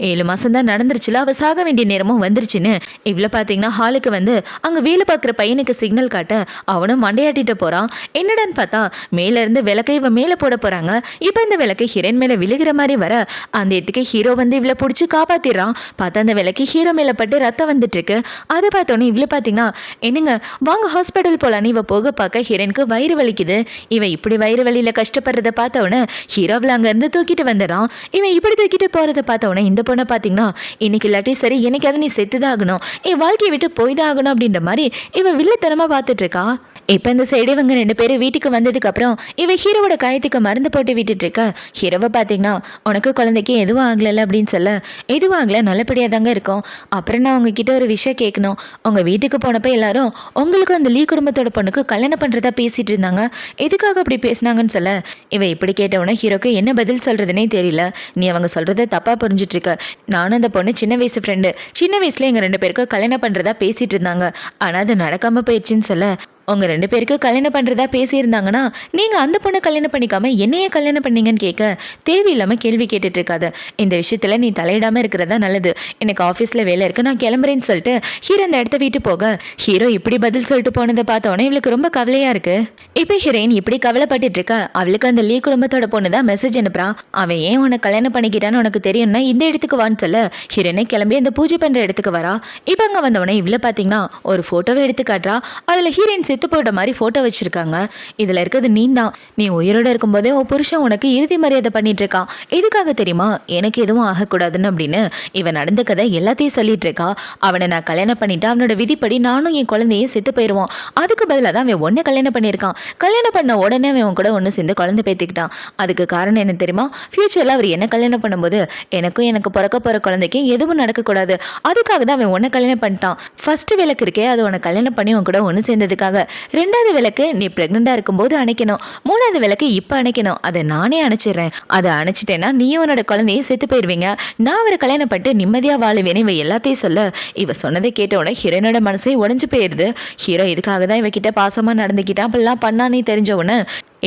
7 மாதம் தான் நடந்துருச்சுல, அவள் சாக வேண்டிய நேரமும் வந்துருச்சுன்னு இவ்வளோ பார்த்தீங்கன்னா ஹாலுக்கு வந்து அங்கே வேலை பார்க்குற பையனுக்கு சிக்னல் காட்ட அவனும் மண்டையாட்டிட்டு போகிறான். என்னடான்னு பார்த்தா மேலேருந்து விளக்கை இவன் மேலே போட போகிறாங்க. இப்போ இந்த விளக்கு ஹீரோயின் மேலே விழுகிற மாதிரி வர அந்த இடத்துக்கு ஹீரோ வந்து இவ்வளோ பிடிச்சி காப்பாற்றிடுறான். பார்த்தா அந்த விளக்கு ஹீரோ மேலே பட்டு ரத்தம் வந்துட்டு இருக்கு. அதை பார்த்தோன்னே இவ்வளோ பார்த்தீங்கன்னா என்னங்க வாங்க ஹாஸ்பிட்டல் போகலான்னு இவ போக பார்க்க ஹீரோனுக்கு வயிறு வலிக்குது. இவன் இப்படி வயிறு வலியில் கஷ்டப்படுறத பார்த்தவொடனே ஹீரோவில் அங்கேருந்து தூக்கிட்டு வந்துடுறான். இவன் இப்படி தூக்கிட்டு போகிறத பார்த்தவொடனே இந்த பொண்ணை பார்த்தீங்கன்னா இன்னைக்கு இல்லாட்டி சரி எனக்கு அதை நீ செத்துதான் ஆகணும், என் வாழ்க்கையை விட்டு போய் தான் ஆகணும் அப்படின்ற மாதிரி இவன் வில்லத்தனமாக பார்த்துட்டு இருக்கா. இப்போ இந்த சைடு இவங்க 2 பேரும் வீட்டுக்கு வந்ததுக்கு அப்புறம் இவ ஹீரோவோட காயத்துக்கு மருந்து போட்டு விட்டுட்டு இருக்க. ஹீரோவை பார்த்தீங்கன்னா உனக்கு குழந்தைக்கு எதுவும் ஆகலைல்ல அப்படின்னு சொல்ல, எதுவும் ஆகலை, நல்லபடியாக தாங்க இருக்கும். அப்புறம் நான் உங்ககிட்ட ஒரு விஷயம் கேட்கணும், உங்கள் வீட்டுக்கு போனப்போ எல்லாரும் உங்களுக்கு அந்த லீ குடும்பத்தோட பொண்ணுக்கு கல்யாணம் பண்ணுறதா பேசிட்டு இருந்தாங்க, எதுக்காக அப்படி பேசினாங்கன்னு சொல்ல இவ இப்படி கேட்டவொன்னே ஹீரோக்கு என்ன பதில் சொல்கிறதுனே தெரியல. நீ அவங்க சொல்கிறத தப்பாக புரிஞ்சிட்டு இருக்க, நானும் அந்த பொண்ணு சின்ன வயசு ஃப்ரெண்டு, சின்ன வயசுல எங்கள் 2 பேருக்கும் கல்யாணம் பண்ணுறதா பேசிட்டு இருந்தாங்க, ஆனால் அது நடக்காமல் போயிடுச்சுன்னு சொல்ல, உங்கள் 2 பேருக்கு கல்யாணம் பண்ணுறதா பேசியிருந்தாங்கன்னா நீங்கள் அந்த பொண்ணை கல்யாணம் பண்ணிக்காம என்னையே கல்யாணம் பண்ணீங்கன்னு கேட்க தேவையில்லாமல் கேள்வி கேட்டுட்டு இருக்காது, இந்த விஷயத்தில் நீ தலையிடாமல் இருக்கிறதா நல்லது, எனக்கு ஆஃபீஸில் வேலை இருக்குது நான் கிளம்புறேன்னு சொல்லிட்டு ஹீரோ அந்த இடத்த வீட்டு போக ஹீரோ இப்படி பதில் சொல்லிட்டு போனதை பார்த்தோன்னே இவளுக்கு ரொம்ப கவலையாக இருக்குது. இப்போ ஹீரோயின் இப்படி கவலைப்பட்டுட்டு இருக்கா. அவளுக்கு அந்த லீ குடும்பத்தோட பொண்ணு தான் மெசேஜ் அனுப்புறான், அவன் ஏன் உன்னை கல்யாணம் பண்ணிக்கிட்டான்னு உனக்கு தெரியும்னா இந்த இடத்துக்கு வான்னு சொல்ல ஹீரோனை கிளம்பி அந்த பூஜை பண்ணுற இடத்துக்கு வரா. இப்போ அங்கே வந்தவொடனே இவ்வளோ பார்த்தீங்கன்னா ஒரு ஃபோட்டோவை எடுத்து காட்டுறா. அதில் ஹீரோயின் செத்து போயிட்ட மாதிரி போட்டோ வச்சிருக்காங்க. இதுல இருக்கிறது நீ தான், நீ உயிரோட இருக்கும்போதே உன் புருஷன் உனக்கு இறுதி மரியாதை பண்ணிட்டு இருக்கான், எதுக்காக தெரியுமா, எனக்கு எதுவும் ஆகக்கூடாதுன்னு அப்படின்னு இவன் நடந்த கதை எல்லாத்தையும் சொல்லிட்டு இருக்கா. அவனை நான் கல்யாணம் பண்ணிட்டா அவனோட விதிப்படி நானும் என் குழந்தையே செத்து போயிடுவான், அதுக்கு பதிலாக தான் அவன் ஒன்றை கல்யாணம் பண்ணியிருக்கான், கல்யாணம் பண்ண உடனே அவன் கூட ஒன்று சேர்ந்து குழந்தை பேத்துக்கிட்டான். அதுக்கு காரணம் என்ன தெரியுமா, ஃபியூச்சரில் அவர் என்ன கல்யாணம் பண்ணும்போது எனக்கு பிறக்க போகிற குழந்தைக்கு எதுவும் நடக்கக்கூடாது, அதுக்காக தான் அவன் ஒன்றை கல்யாணம் பண்ணிட்டான். ஃபர்ஸ்ட் விளக்கு இருக்கே அது உன்னை கல்யாணம் பண்ணி உன் கூட ஒன்று சேர்ந்ததுக்காக, 2வது விளக்கு நீ பிரெக்னெண்டா இருக்கும்போது அணைக்கணும், 3வது விளக்கு இப்போ அணைக்கணும், அதை நானே அணைச்சிடுறேன், அதை அணைச்சிட்டேன்னா நீயும் உன்னோட குழந்தைய செத்து போயிடுவீங்க, நான் அவரை கல்யாணம் பண்ணிட்டு நிம்மதியாக வாழுவேன். இவ எல்லாத்தையும் சொல்ல இவ சொன்னதை கேட்டவுடனே ஹீரோனோட மனசே உடஞ்சு போயிடுது. ஹீரோ இதுக்காக தான் இவகிட்ட பாசமாக நடந்துக்கிட்டான், அப்படிலாம் பண்ணானே தெரிஞ்சவுடனே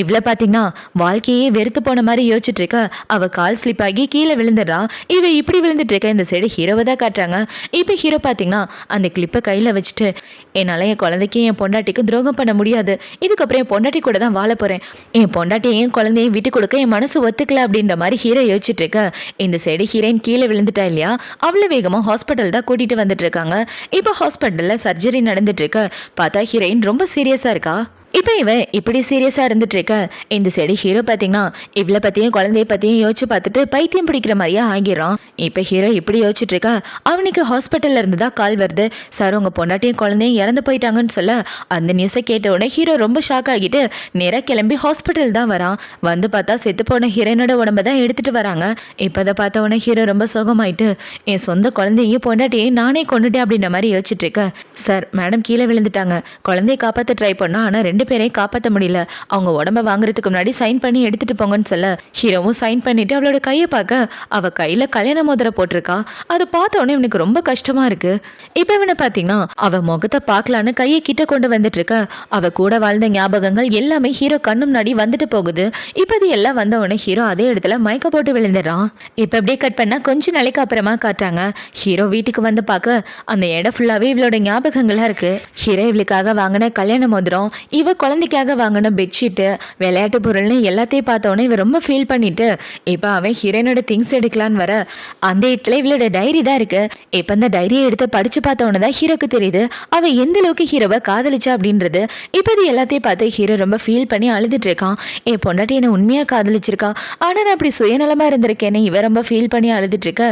இவ்வளோ பார்த்தீங்கன்னா வாழ்க்கையே வெறுத்து போன மாதிரி யோசிச்சுட்டு இருக்க. அவள் கால் ஸ்லிப் ஆகி கீழே விழுந்துடுறா. இவ இப்படி விழுந்துட்டு இருக்க இந்த சைடு ஹீரோவை தான் காட்டுறாங்க. இப்போ ஹீரோ பார்த்தீங்கன்னா அந்த கிளிப்பை கையில் வச்சுட்டு என்னால் என் குழந்தைக்கு என் பொண்டாட்டிக்கு துரோகம் பண்ண முடியாது, இதுக்கப்புறம் என் பொண்டாட்டி கூட தான் வாழ போகிறேன், என் பொண்டாட்டியை என் குழந்தையும் விட்டு கொடுக்க என் மனசு ஒத்துக்கல அப்படின்ற மாதிரி ஹீரோ யோசிச்சுட்டு இருக்க. இந்த சைடு ஹீரோயின் கீழே விழுந்துட்டா இல்லையா, அவ்வளோ வேகமாக ஹாஸ்பிட்டல் தான் கூட்டிகிட்டு வந்துட்டு இருக்காங்க. இப்போ ஹாஸ்பிட்டலில் சர்ஜரி நடந்துட்டு இருக்கு. பார்த்தா ஹீரோயின் ரொம்ப சீரியஸாக இருக்கா. இப்போ இவன் இப்படி சீரியஸாக இருந்துட்டு இருக்க. இந்த சைடு ஹீரோ பார்த்தீங்கன்னா இவ்வளோ பற்றியும் குழந்தைய பற்றியும் யோசிச்சு பார்த்துட்டு பைத்தியம் பிடிக்கிற மாதிரியே ஆகிடுறான். இப்போ ஹீரோ இப்படி யோசிச்சுட்டு இருக்கா. அவனுக்கு ஹாஸ்பிட்டலில் இருந்து தான் கால் வருது, சார் உங்கள் பொண்டாட்டியும் குழந்தையும் இறந்து போயிட்டாங்கன்னு சொல்ல அந்த நியூஸை கேட்ட உடனே ஹீரோ ரொம்ப ஷாக் ஆகிட்டு நேராக கிளம்பி ஹாஸ்பிட்டல் தான் வரான். வந்து பார்த்தா செத்து போன ஹீரோனோட உடம்ப தான் எடுத்துகிட்டு வராங்க. இப்போ அதை பார்த்த உடனே ஹீரோ ரொம்ப சோகமாயிட்டு என் சொந்த குழந்தையும் பொண்டாட்டியையும் நானே கொண்டுட்டேன் அப்படின்ற மாதிரி யோசிச்சுட்டு இருக்கேன். சார் மேடம் கீழே விழுந்துட்டாங்க, குழந்தைய காப்பாற்ற ட்ரை பண்ணோம், ஆனால் 2 பேரையும் காப்பாற்ற முடியல. அவங்க உடம்ப வாங்குறதுக்கு முன்னாடி சைன் பண்ணி எடுத்துட்டு போங்கன்னு சொல்ல ஹீரோவும் சைன் பண்ணிட்டு அவளோட கையை பார்க்க அவ கையில கல்யாண மோதிரம் போட்டிருக்கா. அதை பார்த்த உடனே இவனுக்கு ரொம்ப கஷ்டமா இருக்கு. இப்ப இவனை பாத்தீங்கன்னா அவ முகத்தை பார்க்கலான்னு கையை கிட்ட கொண்டு வந்துட்டு இருக்க. அவ கூட வாழ்ந்த ஞாபகங்கள் எல்லாமே ஹீரோ கண்ணு முன்னாடி வந்துட்டு போகுது. இப்ப இது எல்லாம் வந்த உடனே ஹீரோ அதே இடத்துல மயக்க போட்டு விழுந்துடுறான். இப்ப அப்படியே கட் பண்ணா கொஞ்ச நாளைக்கு அப்புறமா காட்டுறாங்க. ஹீரோ வீட்டுக்கு வந்து பார்க்க அந்த இடம் ஃபுல்லாவே இவளோட ஞாபகங்களா இருக்கு. ஹீரோ இவளுக்காக வாங்கின கல்யாண மோதிரம், இவ குழந்தைக்காக வாங்கின பெட்ஷீட்டு, விளையாட்டு பொருள்னு எல்லாத்தையும் பார்த்தோன்னே இவ ரொம்ப ஃபீல் பண்ணிட்டு இப்ப அவன் ஹீரோனோட திங்ஸ் எடுக்கலான்னு வர அந்த இடத்துல இவளோட டைரி தான் இருக்கு. இப்ப அந்த டைரியை எடுத்து படிச்சு பார்த்த உடனே தான் ஹீரோக்கு தெரியுது அவ எந்த அளவுக்கு ஹீரோவை காதலிச்சா அப்படின்றது. இப்ப இது எல்லாத்தையும் பார்த்து ஹீரோ ரொம்ப ஃபீல் பண்ணி அழுதுட்டு இருக்கான். என் பொண்டாட்டி என்ன உண்மையா காதலிச்சிருக்கா, ஆனா நான் அப்படி சுயநலமா இருந்திருக்கேன்னு இவ ரொம்ப ஃபீல் பண்ணி அழுதுட்டு இருக்க.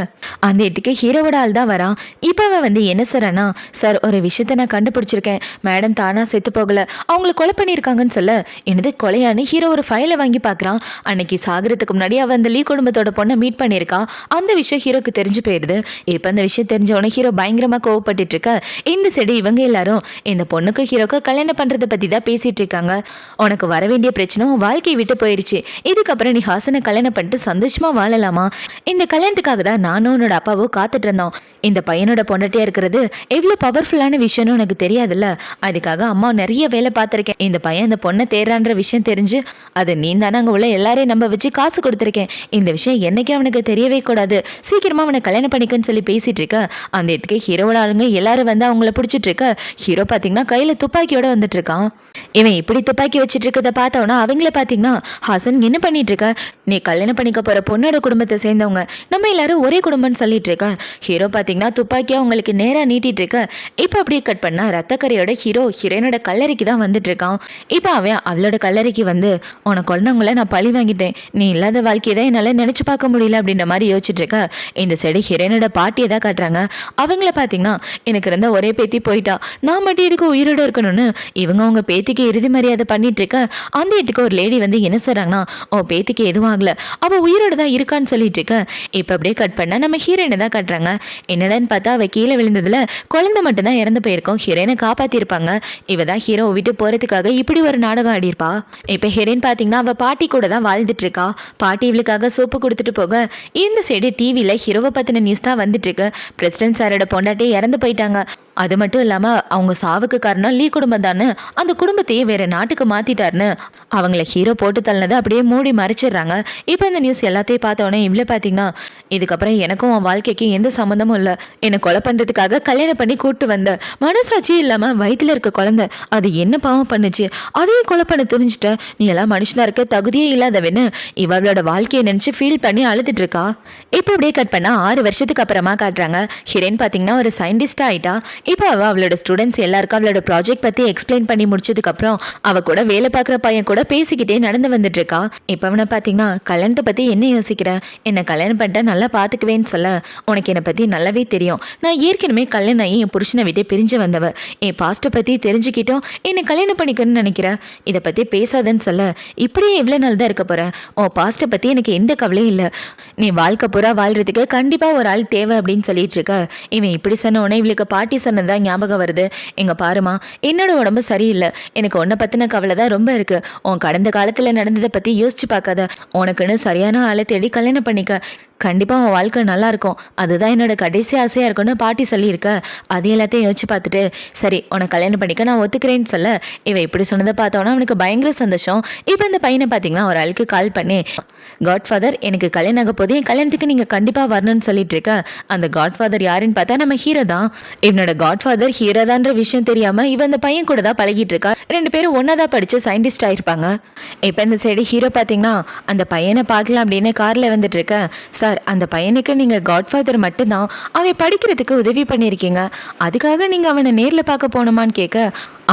அந்த இடத்துக்கு ஹீரோவோட ஆள் தான் வரான். இப்ப அவன் வந்து என்ன சார்னா, சார் ஒரு விஷயத்த நான் கண்டுபிடிச்சிருக்கேன், மேடம் தானா செத்து போகல, அவங்கள கொலை பண்ணியிருக்காங்கன்னு சொல்ல என்னது கொலையான்னு ஹீரோ ஒரு ஃபைலை வாங்கி பார்க்குறான். அன்னைக்கு சாகிறதுக்கு முன்னாடி அவன் அந்த லீ குடும்பத்தோட பொண்ணை மீட் பண்ணியிருக்கா. அந்த விஷயம் ஹீரோக்கு தெரிஞ்சு போயிடுது. இப்ப அந்த விஷயம் தெரிஞ்சவொடனே ஹீரோ பயங்கரமா கோவப்பட்டு இருக்க. இந்த சைடு இவங்க எல்லாரும் இந்த பொண்ணுக்கு ஹீரோக்கு கல்யாணம் பண்றதை பத்தி தான் பேசிட்டு இருக்காங்க. உனக்கு வர வேண்டிய பிரச்சனை உன் வாழ்க்கையை விட்டு போயிருச்சு, இதுக்கப்புறம் நீ ஹாசனை கல்யாணம் பண்ணிட்டு சந்தோஷமா வாழலாமா? இந்த கல்யாணத்துக்காக தான் நானும் உன்னோட அப்பாவோ காத்துட்டு இருந்தோம். இந்த பையனோட பொண்டாட்டியா இருக்கிறது எவ்வளவு பவர்ஃபுல்லான விஷயம்னு உனக்கு தெரியாதுல்ல, அதுக்காக அம்மா நிறைய வேலை பார்த்திருக்கேன். இந்த பையன் இந்த பொண்ணை தேர்றான்ற விஷயம் தெரிஞ்சு அது நீ தானே அங்க உள்ள எல்லாரையும் நம்ப வச்சு காசு கொடுத்துருக்கேன். இந்த விஷயம் என்னைக்கு அவனுக்கு தெரியவே கூடாது, சீக்கிரமா அவனை கல்யாணம் பண்ணிக்கன்னு சொல்லி பேசிட்டு இருக்க. அந்த இடத்துக்கு ஹீரோவோட ஆளுங்க எல்லாரும் வந்து அவங்கள பிடிச்சிட்டு இருக்க. ஹீரோ பாத்தீங்கன்னா கையில துப்பாக்கியோட வந்துட்டு இருக்கான். இவன் இப்படி துப்பாக்கி வச்சிட்டு இருக்கத பார்த்தவனா அவங்கள பாத்தீங்கன்னா, ஹாசன் என்ன பண்ணிட்டு இருக்க, நீ கல்யாணம் பண்ணிக்க போற பொண்ணோட குடும்பத்தை சேர்ந்தவங்க, நம்ம எல்லாரும் ஒரே குடும்பம்னு சொல்லிட்டு இருக்க. ஹீரோ பாத்தீங்கன்னா துப்பாக்கியா உங்களுக்கு நேரா நீட்டிட்டு இருக்க. இப்ப அப்படியே கட் பண்ணா ரத்தக்கரையோட ஹீரோ ஹீரோனோட கல்லறைக்கு தான் வந்துட்டு இருக்கான். இப்ப அவன் அவளோட கல்லறைக்கு வந்து, உனக்கு கொண்டவங்கள நான் பழி வாங்கிட்டேன், நீ இல்லாத வாழ்க்கையை தான் என்னால நினைச்சு பார்க்க முடியல அப்படின்ற மாதிரி யோசிச்சுட்டு இருக்க. இந்த சைடு ஹீரோனோட பாட்டியை தான் காட்டுறாங்க. அவங்கள பாத்தீங்கன்னா, எனக்கு இருந்த ஒரே பேத்தி போயிட்டா, நான் மட்டும் இதுக்கு உயிரோட இருக்கணும்னு இவங்க அவங்க பேத்திக்கு இறுதி மரியாதை பண்ணிட்டு இருக்க. அந்த இடத்துக்கு ஒரு லேடி வந்து என்ன சொல்றாங்கன்னா, ஓ பேத்திக்கு எதுவும் ஆகல, அவ உயிரோட தான் இருக்கான்னு சொல்லிட்டு இருக்க. இப்ப அப்படியே கட் பண்ண நம்ம ஹீரோயினை தான் காட்டுறாங்க. என்னடான்னு பார்த்தா அவ கீழே விழுந்ததுல குழந்தை மட்டும் தான் இறந்து போயிருக்கோம். ஹீரோயினை காப்பாத்திருப்பாங்க. இவ தான் ஹீரோ விட்டு போறதுக்காக இப்படி ஒரு நாடகம் ஆடிருப்பா. இப்ப ஹீரோயின் பாத்தீங்கன்னா அவ பாட்டி கூட தான் வாழ்ந்துட்டு இருக்கா. பாட்டி இவளுக்காக சோப்பு கொடுத்துட்டு போக இந்த சைடு டிவியில ஹீரோவை பத்தின நியூஸ் தான் வந்துட்டு இருக்கு. பிரசிடென்ட் சாரோட பொண்டாட்டி இறந்து போயிட்டாங்க. அது மட்டும் இல்லாம அவங்க சாவுக்கு காரணம் லீ குடும்பம் தானே, அந்த குடும்பத்தையே வேற நாட்டுக்கு மாத்திட்டாருன்னு அவங்கள ஹீரோ போட்டு தள்ளனதை அப்படியே மூடி மறைச்சிடுறாங்க. இப்போ இந்த நியூஸ் எல்லாத்தையும் பார்த்தோன்னே இவ்வளோ பார்த்தீங்கன்னா, இதுக்கப்புறம் எனக்கும் உன் வாழ்க்கைக்கு எந்த சம்மந்தமும் இல்லை, என்னை கொலை பண்ணுறதுக்காக கல்யாணம் பண்ணி கூப்பிட்டு வந்த, மனசாட்சி இல்லாமல் வயிற்றுல இருக்க குழந்தை அது என்ன பாவம் பண்ணுச்சு, அதையும் கொலை பண்ண துணிஞ்சிட்ட, நீ எல்லாம் மனுஷனா இருக்க தகுதியே இல்லாதவன்னு இவளோட வாழ்க்கையை நினச்சி ஃபீல் பண்ணி அழுதுட்டு இருக்கா. இப்போ அப்படியே கட் பண்ணால் 6 வருஷத்துக்கு அப்புறமா காட்டுறாங்க. ஹீரோயின் பார்த்தீங்கன்னா ஒரு சயின்டிஸ்டாக ஆயிட்டா. இப்போ அவளோட ஸ்டூடெண்ட்ஸ் எல்லாருக்கும் அவளோட ப்ராஜெக்ட் பற்றி எக்ஸ்பிளைன் பண்ணி முடிச்சதுக்கப்புறம் அவ கூட வேலை பார்க்குற பையன் கூட பேசிக்கிட்டே நடந்து வந்துட்டு இருக்கா. இப்போ அவனை பார்த்தீங்கன்னா, கல்யாணத்தை பற்றி என்ன யோசிக்கிற, என்னை கல்யாணம் பண்ணிட்டா நல்லா பார்த்துக்குவேன்னு சொல்ல, உனக்கு என்னை பற்றி நல்லாவே தெரியும், நான் ஏற்கனவே கல்யாணம் ஆகி என் புருஷனை விட்டு பிரிஞ்சு வந்தவ, என் பாஸ்ட்டை பற்றி தெரிஞ்சுக்கிட்டோம் என்னை கல்யாணம் பண்ணிக்கணும்னு நினைக்கிறேன், இதை பற்றி பேசாதன்னு சொல்ல, இப்படியே எவ்வளோ நாள் தான் இருக்க போகிறேன், உன் பாஸ்ட்டை பற்றி எனக்கு எந்த கவலையும் இல்லை, நீ வாழ்க்கை பூரா வாழ்றதுக்கு கண்டிப்பாக ஒரு ஆள் தேவை அப்படின்னு சொல்லிட்டு இருக்க. இவன் இப்படி சொன்ன உடனே இவளுக்கு பாட்டி சொன்னதான் ஞாபகம் வருது. எங்க பாருமா, என்னோட உடம்பு சரியில்லை, எனக்கு உன்னை பத்தின கவலை தான் ரொம்ப இருக்கு, உன் கடந்த காலத்துல நடந்ததை பத்தி யோசிச்சு பார்க்காத, உனக்குன்னு சரியான ஆளை தேடி கல்யாணம் பண்ணிக்க, கண்டிப்பா உன் வாழ்க்கை நல்லா இருக்கும், அதுதான் என்னோட கடைசி ஆசையா இருக்கும்னு பாட்டி சொல்லியிருக்க. அது எல்லாத்தையும் யோசிச்சு பார்த்துட்டு, சரி உனக்கு கல்யாணம் பண்ணிக்க நான் ஒத்துக்கிறேன்னு சொல்ல, இவன் இப்படி சொன்னதை பார்த்தோன்னா அவனுக்கு பயங்கர சந்தோஷம். இப்போ இந்த பையனை பார்த்தீங்கன்னா ஒரு ஆளுக்கு கால் பண்ணி, காட்ஃபாதர் எனக்கு கல்யாணம் ஆக போது, என் கல்யாணத்துக்கு நீங்க கண்டிப்பா வரணும்னு சொல்லிட்டு இருக்க. அந்த காட்ஃபாதர் யாருன்னு பார்த்தா நம்ம ஹீரோ தான். இவனோட காட்ஃபாதர் ஹீரோ தான்ற விஷயம் தெரியாம இவன் அந்த பையன் கூட தான் பழகிட்டு இருக்கா. 2 பேரும் ஒன்னா தான் படிச்சு சயின்டிஸ்ட் ஆயிருப்பாங்க. இப்போ இந்த சைடு ஹீரோ பார்த்தீங்கன்னா அந்த பையனை பார்க்கலாம் அப்படின்னு கார்ல வந்துட்டு இருக்க. சார் அந்த பையனுக்கு நீங்க காட்ஃபாதர் மட்டும்தான், அவன் படிக்கிறதுக்கு உதவி பண்ணியிருக்கீங்க, அதுக்காக நீங்க அவனை நேரில் பார்க்க போகணுமான்னு கேட்க,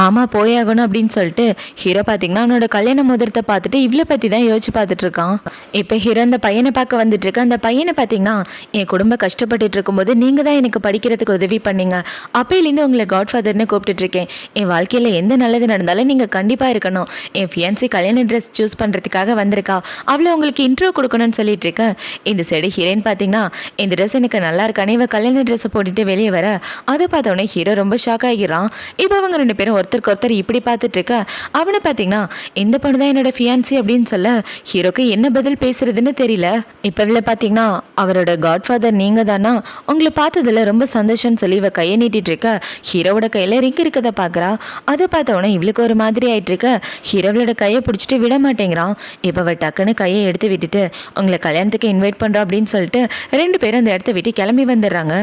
ஆமா போயாகணும் அப்படின்னு சொல்லிட்டு ஹீரோ பார்த்தீங்கன்னா அவனோட கல்யாண மோதிரத்தை பார்த்துட்டு இவ்வளோ பற்றி தான் யோசிச்சு பார்த்துட்டு இருக்கான். இப்போ ஹீரோ அந்த பையனை பார்க்க வந்துட்டு இருக்க. அந்த பையனை பார்த்தீங்கன்னா, என் குடும்பம் கஷ்டப்பட்டுட்டு இருக்கும்போது நீங்கள் தான் எனக்கு படிக்கிறதுக்கு உதவி பண்ணீங்க, அப்பையிலேருந்து உங்களை காட்ஃபாதர்னு கூப்பிட்டுட்டு இருக்கேன், என் வாழ்க்கையில் எந்த நல்லது நடந்தாலும் நீங்கள் கண்டிப்பாக இருக்கணும், என் ஃபியான்சி கல்யாண ட்ரெஸ் சூஸ் பண்ணுறதுக்காக வந்திருக்கா, அவளை உங்களுக்கு இன்ட்ரோ கொடுக்கணும்னு சொல்லிட்டு இருக்க. இந்த சைடு ஹீரோயின் பார்த்தீங்கன்னா, இந்த ட்ரெஸ் எனக்கு நல்லா இருக்கானே, இவ கல்யாண ட்ரெஸ்ஸை போட்டுட்டு வெளியே வர, அதை பார்த்தோன்னே ஹீரோ ரொம்ப ஷாக் ஆகிறான். இப்போ அவங்க 2 பேரும் ஒருத்தருக்கு ஒருத்தர் இப்படி பார்த்துட்டு இருக்க அவனை பார்த்தீங்கன்னா இந்த பொண்ணு தான் என்னோட ஃபியான்சி அப்படின்னு சொல்ல ஹீரோக்கு என்ன பதில் பேசுறதுன்னு தெரியல. இப்போ இவ்வளோ பார்த்தீங்கன்னா அவரோட காட்ஃபாதர் நீங்கள் தானா, உங்களை பார்த்ததுல ரொம்ப சந்தோஷம்னு சொல்லி இவ கையை நீட்டிட்டு இருக்க ஹீரோவோட கையில் ரிங் இருக்கதை பார்க்குறா. அதை பார்த்தவொடனே இவளுக்கு ஒரு மாதிரி ஆயிட்டு இருக்க ஹீரோவோட கையை பிடிச்சிட்டு விட மாட்டேங்கிறான். இப்போ அவள் டக்குன்னு கையை எடுத்து விட்டுட்டு உங்களை கல்யாணத்துக்கு இன்வைட் பண்ணுறோம் அப்படின்னு சொல்லிட்டு 2 பேரும் அந்த இடத்த விட்டு கிளம்பி வந்துடுறாங்க.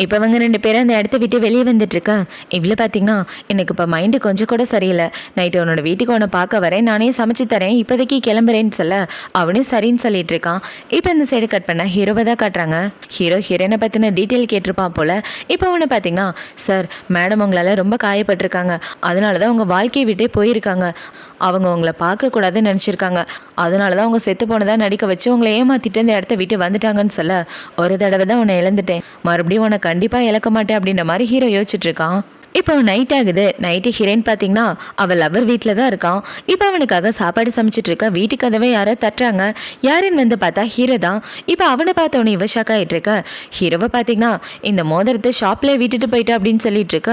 இப்போ அவங்க 2 பேரும் அந்த இடத்த விட்டு வெளியே வந்துட்டு இருக்கா. இவ்வளோ பார்த்தீங்கன்னா எனக்கு இப்போ மைண்டு கொஞ்சம் கூட சரியில்லை, நைட்டு உன்னோட வீட்டுக்கு உன்னை பார்க்க வரேன், நானே சமைச்சு தரேன், இப்போதைக்கு கிளம்புறேன்னு சொல்ல அவனும் சரின்னு சொல்லிட்டு இருக்கான். இப்போ இந்த சைடு கட் பண்ண ஹீரோவை தான் காட்டுறாங்க. ஹீரோயினை பற்றின டீட்டெயில் கேட்டிருப்பான் போல. இப்போ அவனை பார்த்தீங்கன்னா சார் மேடம் உங்களால் ரொம்ப காயப்பட்டிருக்காங்க, அதனால தான் உங்கள் வாழ்க்கையை விட்டே போயிருக்காங்க, அவங்க உங்களை பார்க்கக்கூடாதுன்னு நினச்சிருக்காங்க, அதனால தான் அவங்க செத்து போனதாக நடிக்க வச்சு உங்களை ஏமாற்றிட்டு இந்த இடத்த விட்டு வந்துட்டாங்கன்னு சொல்ல ஒரு தடவை தான் உன்னை இழந்துட்டேன், மறுபடியும் உன்னை கண்டிப்பாக இழக்க மாட்டேன் அப்படின்ற மாதிரி ஹீரோ யோசிச்சுட்டு இருக்கான். இப்போ நைட் ஆகுது. நைட்டு ஹீரோயின் பார்த்தீங்கன்னா அவள் லவர் வீட்டில் தான் இருக்கான். இப்போ அவனுக்காக சாப்பாடு சமைச்சிட்டு இருக்கா. வீட்டு கதவை யாரோ தட்டுறாங்க. யாருன்னு வந்து பார்த்தா ஹீரோ தான். இப்போ அவனை பார்த்தவனே இவ ஷாக் ஆகிட்டு இருக்க. ஹீரோவை பார்த்தீங்கன்னா இந்த மோதிரத்தை ஷாப்ல விட்டுட்டு போயிட்டா அப்படின்னு சொல்லிட்டு இருக்க.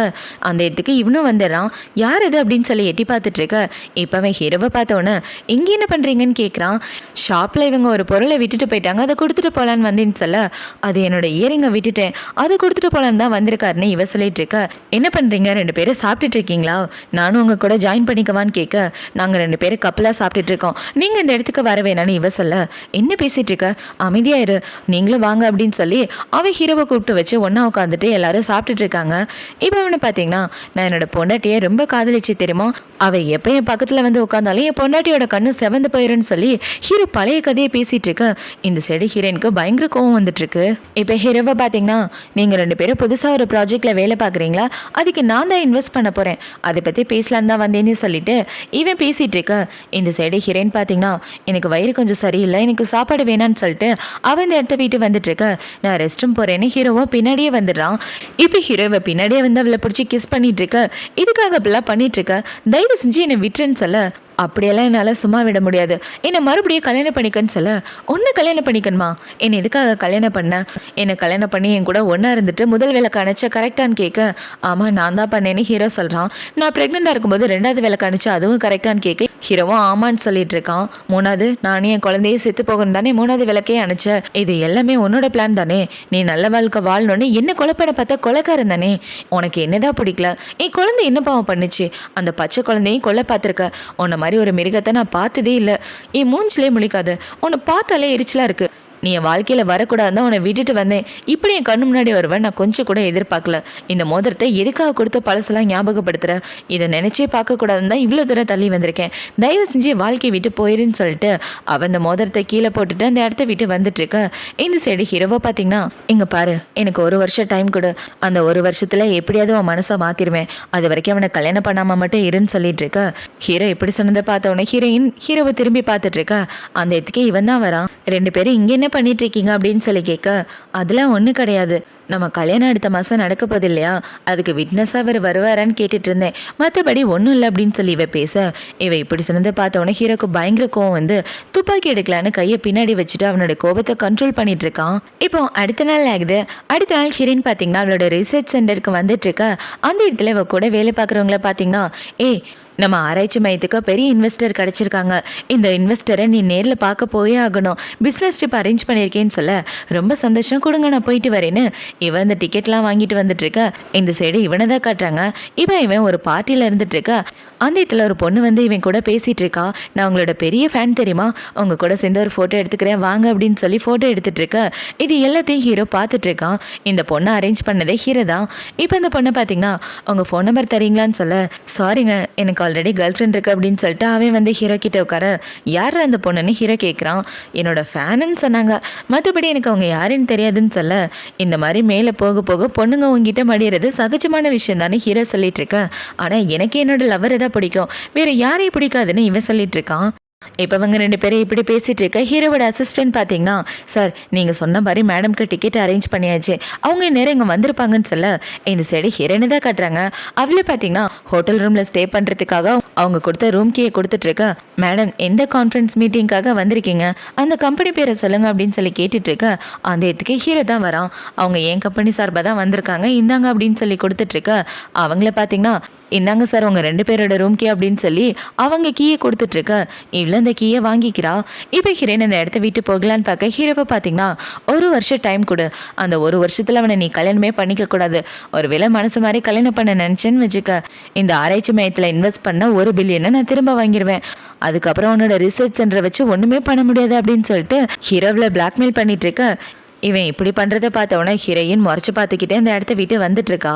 அந்த இடத்துக்கு இவனும் வந்துடுறான். யார் இது அப்படின்னு சொல்லி எட்டி பார்த்துட்டு இருக்க. இப்போ அவன் ஹீரோவை பார்த்தவொன்னே இங்கே என்ன பண்ணுறீங்கன்னு கேட்குறான். ஷாப்பில் இவங்க ஒரு பொருளை விட்டுட்டு போயிட்டாங்க, அதை கொடுத்துட்டு போகலான்னு வந்தேன்னு சொல்ல அது என்னோட இயரிங்கை விட்டுட்டேன், அதை கொடுத்துட்டு போகலான்னு தான் வந்திருக்காருன்னு இவ சொல்லிட்டு இருக்க. என்ன பண்ணுறீங்க, 2 பேரும் சாப்பிட்டுட்டு இருக்கீங்களா, நானும் உங்க கூட ஜாயின் பண்ணிக்கவான்னு கேட்க நாங்கள் 2 பேரும் கப்பலாக சாப்பிட்டுட்டு இருக்கோம், நீங்கள் இந்த இடத்துக்கு வர வேணான்னு இவ சொல்ல என்ன பேசிட்டு இருக்க, அமைதியாயிரு, நீங்களும் வாங்க அப்படின்னு சொல்லி அவன் ஹீரோவை கூப்பிட்டு வச்சு ஒன்றா உட்காந்துட்டு எல்லாரும் சாப்பிட்டுட்டு இருக்காங்க. இப்போ அவனை பார்த்தீங்கன்னா நான் என்னோட பொண்டாட்டியை ரொம்ப காதலிச்சு தெரியுமா, அவள் எப்போ என் பக்கத்தில் வந்து உட்காந்தாலும் என் பொண்டாட்டியோட கண்ணு செவந்து போயிருன்னு சொல்லி ஹீரோ பழைய கதையை பேசிட்டு இருக்க. இந்த சைடு ஹீரோயினுக்கு பயங்கர கோவம் வந்துட்டு இருக்கு. இப்போ ஹீரோவை பார்த்தீங்கன்னா நீங்கள் 2 பேரும் புதுசாக ஒரு ப்ராஜெக்டில் வேலை பார்க்குறீங்களா, அதுக்கு நான் தான் இன்வெஸ்ட் பண்ண போகிறேன், அதை பற்றி பேசலான்னு தான் வந்தேன்னு சொல்லிட்டு இவன் பேசிகிட்டு இருக்க. இந்த சைடு ஹீரோயின் பார்த்தீங்கன்னா எனக்கு வயிறு கொஞ்சம் சரியில்லை, எனக்கு சாப்பாடு வேணான்னு சொல்லிட்டு அவன் இந்த இடத்த வீட்டு வந்துட்டு இருக்க. நான் ரெஸ்ட் ரூம் போகிறேன்னு ஹீரோவும் பின்னாடியே வந்துடுறான். இப்போ ஹீரோவை பின்னாடியே வந்து அவளை பிடிச்சி கிஸ் பண்ணிட்டு இருக்க. இதுக்காக அப்படிலாம் பண்ணிட்டு இருக்க, தயவு செஞ்சு என்னை விட்டுருன்னு சொல்ல அப்படியெல்லாம் என்னால் சும்மா விட முடியாது, என்னை மறுபடியும் கல்யாணம் பண்ணிக்கன்னு சொல்ல ஒன்று கல்யாணம் பண்ணிக்கணுமா, என்னை எதுக்காக கல்யாணம் பண்ண, என்னை கல்யாணம் பண்ணி என் கூட ஒன்றா இருந்துட்டு முதல் வேலை காணிச்சா கரெக்டான்னு கேட்க ஆமாம் நான் தான் பண்ணேன்னு ஹீரோ சொல்கிறான். நான் ப்ரெக்னெண்ட்டாக இருக்கும்போது 2வது வேலை காணிச்சா அதுவும் கரெக்டான்னு கேட்க ஹீரோவும் ஆமான்னு சொல்லிட்டு இருக்கான். 3வது நானே என் குழந்தையே செத்து போகணும் தானே 3வது விளக்கே அனுச்ச, இது எல்லாமே உன்னோட பிளான் தானே, நீ நல்ல வாழ்க்கை வாழணும்னு என்ன கொலைப்பட பார்த்தா கொலைக்காரன் தானே, உனக்கு என்னதான் பிடிக்கல, என் குழந்தை என்ன பாவம் பண்ணுச்சு, அந்த பச்சை குழந்தையும் கொலை பார்த்துருக்க, உன்னை மாதிரி ஒரு மிருகத்தை நான் பார்த்ததே இல்லை, என் மூஞ்சிலே முழிக்காது, உன்னை பார்த்தாலே எரிச்சலாக இருக்கு, நீ என் வாழ்க்கையில் வரக்கூடாதுன்னு உன்னை விட்டுட்டு வந்தேன், இப்படி என் கண்ணு முன்னாடி வருவேன் நான் கொஞ்சம் கூட எதிர்பார்க்கல, இந்த மோதிரத்தை எதுக்காக கொடுத்த பழசெல்லாம் ஞாபகப்படுத்துகிற, இதை நினச்சே பார்க்கக்கூடாதுன்னு தான் இவ்வளோ தூரம் தள்ளி வந்திருக்கேன், தயவு செஞ்சு வாழ்க்கையை விட்டு போயிருன்னு சொல்லிட்டு அவன் அந்த மோதிரத்தை கீழே போட்டுட்டு அந்த இடத்த விட்டு வந்துட்டுருக்க. இந்த சைடு ஹீரோவை பார்த்தீங்கன்னா இங்கே பாரு எனக்கு 1 வருஷம் டைம் கொடு, அந்த 1 வருஷத்தில் எப்படியாவது அவன் மனசை மாற்றிடுவேன், அது வரைக்கும் அவனை கல்யாணம் பண்ணாமல் மட்டும் இருன்னு சொல்லிட்டு இருக்க. ஹீரோ இப்படி சொன்னதை பார்த்தவொடனே ஹீரோயின் ஹீரோவை திரும்பி பார்த்துட்டு இருக்க. அந்த இடத்துக்கு இவன் தான் வரான். 2 பேரும் இங்கே என்ன பண்ணிட்டு இருக்கீங்க அப்படின்னு சொல்லி கேட்க அதெல்லாம் ஒன்றும் கிடையாது, நம்ம கல்யாணம் அடுத்த மாதம் நடக்க போகுது இல்லையா, அதுக்கு விட்னஸாக அவர் வருவாரான்னு கேட்டுட்டு இருந்தேன், மற்றபடி ஒன்றும் இல்லை அப்படின்னு சொல்லி இவ பேச இவ இப்படி சொன்னதை பார்த்தவொடனே ஹீரோக்கு பயங்கர கோவம் வந்து துப்பாக்கி எடுக்கலான்னு கையை பின்னாடி வச்சுட்டு அவனோட கோபத்தை கண்ட்ரோல் பண்ணிட்டு இருக்கான். இப்போ அடுத்த நாள் ஆகுது. அடுத்த நாள் ஹீரோயின் பார்த்தீங்கன்னா அவளோட ரிசர்ச் சென்டருக்கு வந்துட்டு இருக்க. அந்த இடத்துல இவ கூட வேலை பார்க்குறவங்கள பார்த்தீங்கன்னா நம்ம ஆராய்ச்சி மையத்துக்கு பெரிய இன்வெஸ்டர் கிடச்சிருக்காங்க, இந்த இன்வெஸ்டரை நீ நேரில் பார்க்க போயே ஆகணும், பிஸ்னஸ் ட்ரிப் அரேஞ்ச் பண்ணியிருக்கேன்னு சொல்ல ரொம்ப சந்தோஷம் கொடுங்க நான் போயிட்டு வரேன்னு இவன் இந்த டிக்கெட்லாம் வாங்கிட்டு வந்துட்டு இருக்க. இந்த சைடு இவனை தான் காட்டுறாங்க. இவன் ஒரு பார்ட்டியில் இருந்துட்டு இருக்க. அந்த இடத்துல ஒரு பொண்ணு வந்து இவன் கூட பேசிகிட்டு இருக்கா. நான் உங்களோட பெரிய ஃபேன் தெரியுமா, உங்கள் கூட சேர்ந்து ஒரு ஃபோட்டோ எடுத்துக்கிறேன் வாங்க அப்படின்னு சொல்லி ஃபோட்டோ எடுத்துகிட்டு இருக்க. இது எல்லாத்தையும் ஹீரோ பார்த்துட்டு இருக்கான். இந்த பொண்ணை அரேஞ்ச் பண்ணதே ஹீரோ தான். இப்போ இந்த பொண்ணை பார்த்தீங்கன்னா உங்கள் ஃபோன் நம்பர் தரீங்களான்னு சொல்ல சாரிங்க எனக்கு ஆல்ரெடி கேர்ள் ஃப்ரெண்ட் இருக்கு அப்படின்னு சொல்லிட்டு அவன் வந்து ஹீரோ கிட்ட உட்கார யார் அந்த பொண்ணுன்னு ஹீரோ கேட்குறான். என்னோட ஃபேனுன்னு சொன்னாங்க, மற்றபடி எனக்கு அவங்க யாருன்னு தெரியாதுன்னு சொல்ல இந்த மாதிரி மேலே போக போக பொண்ணுங்க உங்ககிட்ட மடிகிறது சகஜமான விஷயம் தானே ஹீரோ சொல்லிட்டு இருக்கேன். ஆனால் எனக்கு என்னோட லவரை தான் பிடிக்கும், வேற யாரையும் பிடிக்காதுன்னு இவன் சொல்லிட்டு இருக்கான். இப்போ அவங்க 2 பேரும் இப்படி பேசிட்டு இருக்க. ஹீரோவோட அசிஸ்டன்ட் பார்த்தீங்கன்னா சார் நீங்கள் சொன்ன மாதிரி மேடம்க்கு டிக்கெட் அரேஞ்ச் பண்ணியாச்சு, அவங்க நேரம் இங்கே வந்திருப்பாங்கன்னு சொல்ல இந்த சைடு ஹீரோயினை தான் காட்டுறாங்க. அவளே பார்த்தீங்கன்னா ஹோட்டல் ரூமில் ஸ்டே பண்ணுறதுக்காக அவங்க கொடுத்த ரூம் கீயை கொடுத்துட்டு இருக்க. மேடம் எந்த கான்ஃபரன்ஸ் மீட்டிங்காக வந்திருக்கீங்க, அந்த கம்பெனி பேரை சொல்லுங்க அப்படின்னு சொல்லி கேட்டுட்டு இருக்க. அந்த இடத்துக்கு ஹீரோ தான் வரான். அவங்க என் கம்பெனி சார்பாக தான் வந்திருக்காங்க, இந்தாங்க அப்படின்னு சொல்லி கொடுத்துட்டு இருக்க. அவங்கள பார்த்தீங்கன்னா இந்தாங்க சார் உங்கள் 2 பேரோட ரூம் கீ அப்படின்னு சொல்லி அவங்க கீயை கொடுத்துட்ருக்க இவ்வளோ அந்த கீயை வாங்கிக்கிறா. இப்போ ஹீரோயின் அந்த இடத்த விட்டு போகலான்னு பார்க்க ஹீரோவை பார்த்தீங்கன்னா 1 வருஷம் டைம் கொடு, அந்த 1 வருஷத்தில் அவனை நீ கல்யாணமே பண்ணிக்க கூடாது, ஒருவேளை மனசு மாதிரி கல்யாணம் பண்ண நினச்சேன்னு வச்சுக்க, இந்த ஆராய்ச்சி மையத்தில் இன்வெஸ்ட் பண்ண 1 பில்லியனை நான் திரும்ப வாங்கிடுவேன், அதுக்கப்புறம் உன்னோட ரிசர்ச் சென்டரை வச்சு ஒன்றுமே பண்ண முடியாது அப்படின்னு சொல்லிட்டு ஹீரோவில் பிளாக்மெயில் பண்ணிட்டு இருக்க. இவன் இப்படி பண்ணுறதை பார்த்தவொடனே ஹீரோயின் முறைச்சு பார்த்துக்கிட்டே அந்த இடத்த விட்டு வந்துட்டு இருக்கா.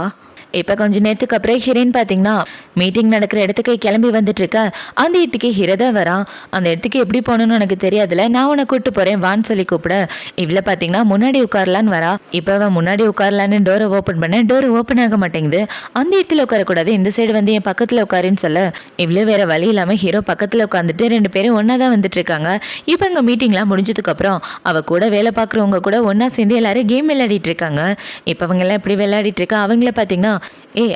இப்போ கொஞ்ச நேரத்துக்கு அப்புறம் ஹீரோயின் பார்த்தீங்கன்னா மீட்டிங் நடக்கிற இடத்துக்கு கிளம்பி வந்துட்டு இருக்க. அந்த இடத்துக்கு ஹீரோ தான் வரான். அந்த இடத்துக்கு எப்படி போகணும்னு எனக்கு தெரியாதுல, நான் உன்னை கூப்பிட்டு போகிறேன் வான்னு சொல்லி கூப்பிட இவ்வளோ பார்த்தீங்கன்னா முன்னாடி உட்காரலான்னு வரா. இப்போ அவன் முன்னாடி உட்காரலான்னு டோரை ஓப்பன் பண்ண டோர் ஓப்பன் ஆக மாட்டேங்குது. அந்த இடத்துல உட்காரக்கூடாது, இந்த சைடு வந்து என் பக்கத்தில் உட்காருன்னு சொல்ல இவ்வளோ வேற வழி இல்லாமல் ஹீரோ பக்கத்தில் உட்காந்துட்டு 2 பேரும் ஒன்றா தான் வந்துட்டு இருக்காங்க. இப்போ அங்கே மீட்டிங்லாம் முடிஞ்சதுக்கப்புறம் அவள் கூட வேலை பார்க்குறவங்க கூட ஒன்றா சேர்ந்து எல்லாரும் கேம் விளையாடிட்டு இருக்காங்க. இப்போ அவங்கெல்லாம் எப்படி விளையாடிட்டு இருக்கா, அவங்கள பார்த்தீங்கன்னா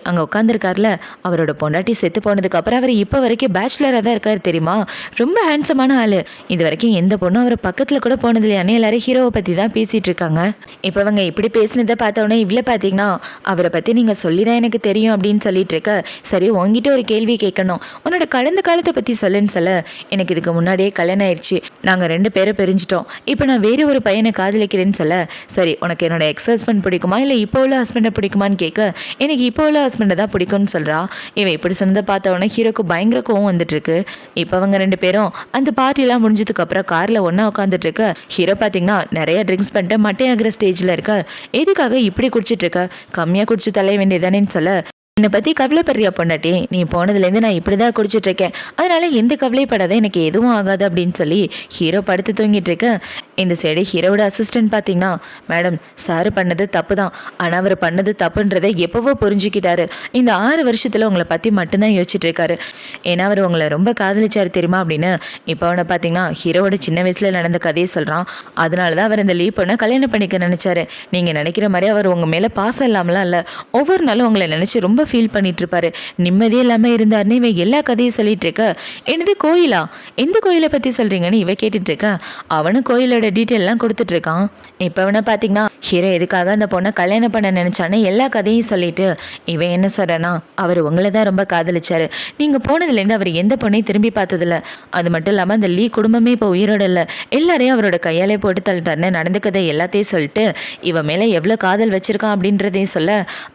அங்கே உட்காந்துருக்காருல அவரோட பொண்டாட்டி செத்து போனதுக்கு அப்புறம் அவர் இப்போ வரைக்கும் பேச்சுலராக தான் இருக்காரு தெரியுமா, ரொம்ப ஹேண்ட்ஸமான ஆள், இது வரைக்கும் எந்த பொண்ணும் அவர் பக்கத்தில் கூட போனது இல்லையானே எல்லாரும் ஹீரோவை பற்றி தான் பேசிகிட்டு இருக்காங்க. இப்போ அவங்க இப்படி பேசினதை பார்த்தோன்னே இவ்வளோ பார்த்தீங்கன்னா அவரை பற்றி நீங்கள் சொல்லி தான் எனக்கு தெரியும் அப்படின்னு சொல்லிட்டு இருக்க. சரி உங்ககிட்ட ஒரு கேள்வி கேட்கணும், உன்னோட கடந்த காலத்தை பற்றி சொல்லுன்னு சொல்ல எனக்கு இதுக்கு முன்னாடியே கல்யாணம் ஆயிடுச்சு, நாங்கள் 2 பேரும் பிரிஞ்சிட்டோம், இப்போ நான் வேறு ஒரு பையனை காதலிக்கிறேன்னு சொல்ல சரி உனக்கு என்னோட எக்ஸ் ஹஸ்பண்ட் பிடிக்குமா இல்லை இப்போ உள்ள ஹஸ்பண்டை பிடிக்குமான்னு கேட்க எனக்கு இப்போ உள்ள ஹஸ்பண்டை தான் பிடிக்கும்னு சொல்கிறா. இவன் இப்படி சொன்னதை பார்த்தவொடனே ஹீரோக்கு பயங்கர கோவம் வந்துட்டுருக்கு. இப்போ அவங்க 2 பேரும் அந்த பார்ட்டிலாம் முடிஞ்சதுக்கப்புறம் காரில் ஒன்றா உட்காந்துட்டு இருக்க. ஹீரோ பார்த்தீங்கன்னா நிறைய ட்ரிங்க்ஸ் பண்ணிட்டு மட்டையாகிற ஸ்டேஜில் இருக்க. எதுக்காக இப்படி குடிச்சிட்டு இருக்க, கம்மியாக குடிச்சு தலைய வேண்டியதானேன்னு சொல்ல என்னை பற்றி கவலைப்படுறியா பொண்டாட்டி, நீ போனதுலேருந்து நான் இப்படி தான் குடிச்சிட்ருக்கேன், அதனால எந்த கவலைப்படாத, எனக்கு எதுவும் ஆகாது அப்படின்னு சொல்லி ஹீரோ படுத்து தூங்கிட்டு இருக்க. இந்த சைடு ஹீரோவோட அசிஸ்டன்ட் பார்த்தீங்கன்னா மேடம் சார் பண்ணது தப்பு தான், ஆனால் அவர் பண்ணது தப்புன்றதை எப்போவோ புரிஞ்சுக்கிட்டாரு, இந்த 6 வருஷத்தில் உங்களை பற்றி மட்டும்தான் யோசிச்சுட்டு இருக்காரு, ஏன்னா அவர் உங்களை ரொம்ப காதலிச்சாரு தெரியுமா அப்படின்னு. இப்போ அவனை பார்த்தீங்கன்னா ஹீரோவோட சின்ன வயசில் நடந்த கதையை சொல்கிறான். அதனால தான் அவர் இந்த லீவ் பண்ண கல்யாணம் பண்ணிக்க நினச்சாரு. நீங்கள் நினைக்கிற மாதிரி அவர் உங்கள் மேலே பாசம் இல்லாமலாம் இல்லை, ஒவ்வொரு நாளும் உங்களை நினச்சி ரொம்ப ஃபீல் பண்ணிட்டு இருப்பாரு, நிம்மதியே இல்லாமல் இருந்தாருன்னு இவன் எல்லா கதையும் சொல்லிட்டு இருக்க. என்னது கோயிலா, எந்த கோயிலை பற்றி சொல்கிறீங்கன்னு இவன் கேட்டுட்டு இருக்க. அவனும் கோயிலோட டீட்டெயிலாம் கொடுத்துட்டு இருக்கான். இப்போ அவனை பார்த்தீங்கன்னா ஹீரோ எதுக்காக அந்த பொண்ணை கல்யாணம் பண்ண நினச்சானே எல்லா கதையும் சொல்லிட்டு இவன் என்ன சொல்கிறானா அவர் உங்களை தான் ரொம்ப காதலிச்சாரு, நீங்கள் போனதுலேருந்து அவர் எந்த பொண்ணையும் திரும்பி பார்த்ததில்ல, அது மட்டும் இல்லாமல் அந்த லீ குடும்பமே இப்போ உயிரோட இல்லை, எல்லாரையும் அவரோட கையாலே போட்டு தள்ளிட்டாருன்னு நடந்த கதை எல்லாத்தையும் சொல்லிட்டு இவன் மேலே எவ்வளோ காதல் வச்சிருக்கான் அப்படின்றதையும் சொல்ல